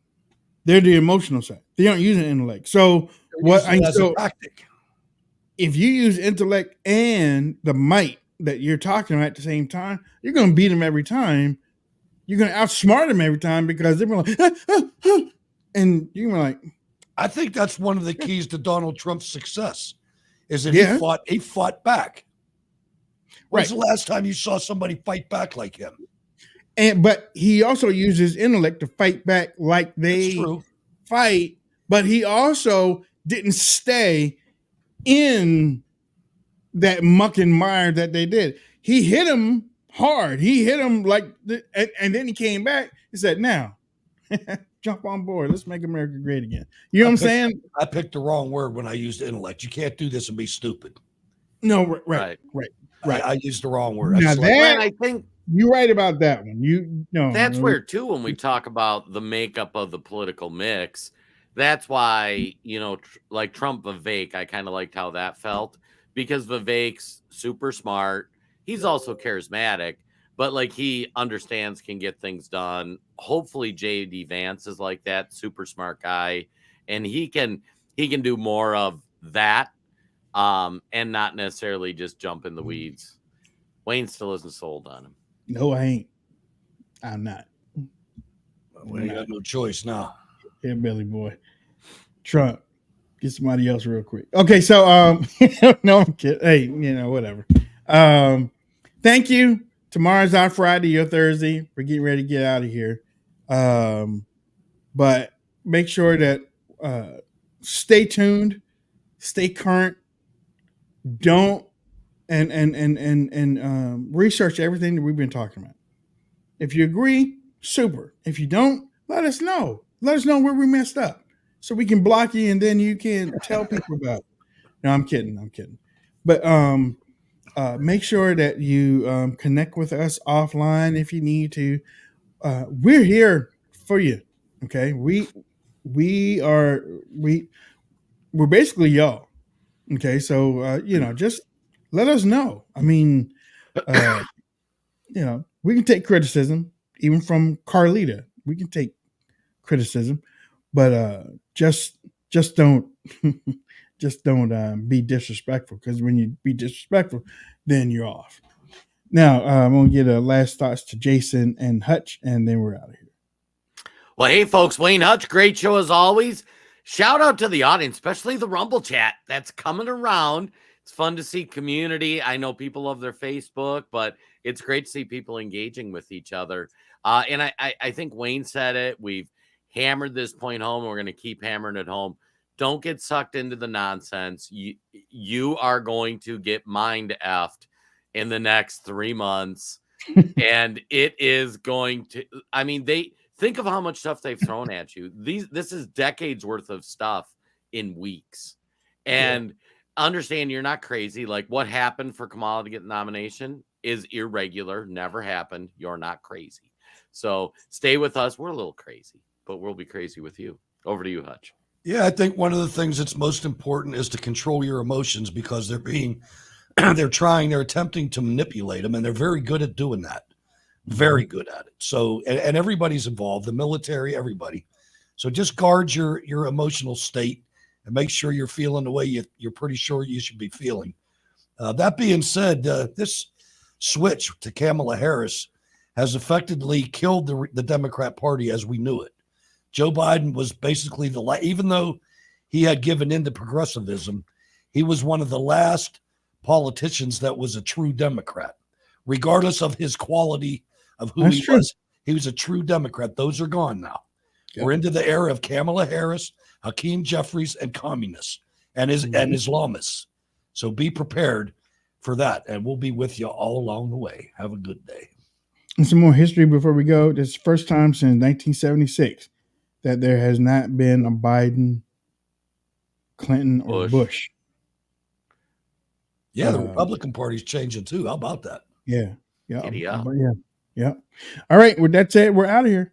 They're the emotional side. They aren't using intellect. So a tactic. If you use intellect and the might that you're talking about at the same time, you're going to beat them every time. You're going to outsmart them every time because they're like, and you're like, I think that's one of the keys to Donald Trump's success is that he fought back. When's the last time you saw somebody fight back like him? But he also uses intellect to fight back like they fight, but he also didn't stay in that muck and mire that they did. He hit him hard. He hit him and then he came back and said, now, jump on board. Let's make America great again. You know what I'm saying? I picked the wrong word when I used intellect. You can't do this and be stupid. No, right. I used the wrong word. Now I think you're right about that one. That's where too, when we talk about the makeup of the political mix, that's why, like Trump Vivek, I kind of liked how that felt because Vivek's super smart. He's also charismatic, but like he understands, can get things done. Hopefully J.D. Vance is like that, super smart guy, and he can do more of that, and not necessarily just jump in the weeds. Wayne still isn't sold on him. No, I ain't. I'm not. We ain't got no choice now. Yeah, Billy boy. Trump, get somebody else real quick. Okay, so no, I'm kidding. Hey, whatever. Thank you. Tomorrow's our Friday, your Thursday. We're getting ready to get out of here. But make sure that stay tuned, stay current. Don't and research everything that we've been talking about. If you agree, super. If you don't, let us know. Let us know where we messed up so we can block you and then you can tell people about it. No, I'm kidding. But make sure that you connect with us offline if you need to. We're here for you. Okay. We're basically y'all. Okay. So, just let us know. I mean, we can take criticism even from Carlita. We can take criticism, but just don't be disrespectful, because when you be disrespectful, then you're off. Now I'm gonna get last thoughts to Jason and Hutch, and then we're out of here. Well, hey folks, Wayne Hutch, great show as always. Shout out to the audience, especially the Rumble chat that's coming around. It's fun to see community. I know people love their Facebook, but it's great to see people engaging with each other. And I think Wayne said it. We've hammered this point home. We're going to keep hammering it home. Don't get sucked into the nonsense. You are going to get mind effed in the next 3 months. And it is going to, think of how much stuff they've thrown at you. This is decades worth of stuff in weeks. And understand you're not crazy. Like what happened for Kamala to get the nomination is irregular. Never happened. You're not crazy. So stay with us. We're a little crazy, but we'll be crazy with you. Over to you, Hutch. Yeah, I think one of the things that's most important is to control your emotions, because they're attempting to manipulate them, and they're very good at doing that. Very good at it. So, and everybody's involved, the military, everybody. So just guard your emotional state and make sure you're feeling the way you're pretty sure you should be feeling. That being said, this switch to Kamala Harris has effectively killed the Democrat Party as we knew it. Joe Biden was basically even though he had given in to progressivism, he was one of the last politicians that was a true Democrat, regardless of his quality of who he was. He was a true Democrat. Those are gone now. Yep. We're into the era of Kamala Harris, Hakeem Jeffries, and communists and Islamists. So be prepared for that, and we'll be with you all along the way. Have a good day. And some more history before we go. This is the first time since 1976 that there has not been a Biden, Clinton, or Bush. Yeah, the Republican Party's changing too. How about that? Yeah. Yeah. Yeah. All right. Well, that's it. We're out of here.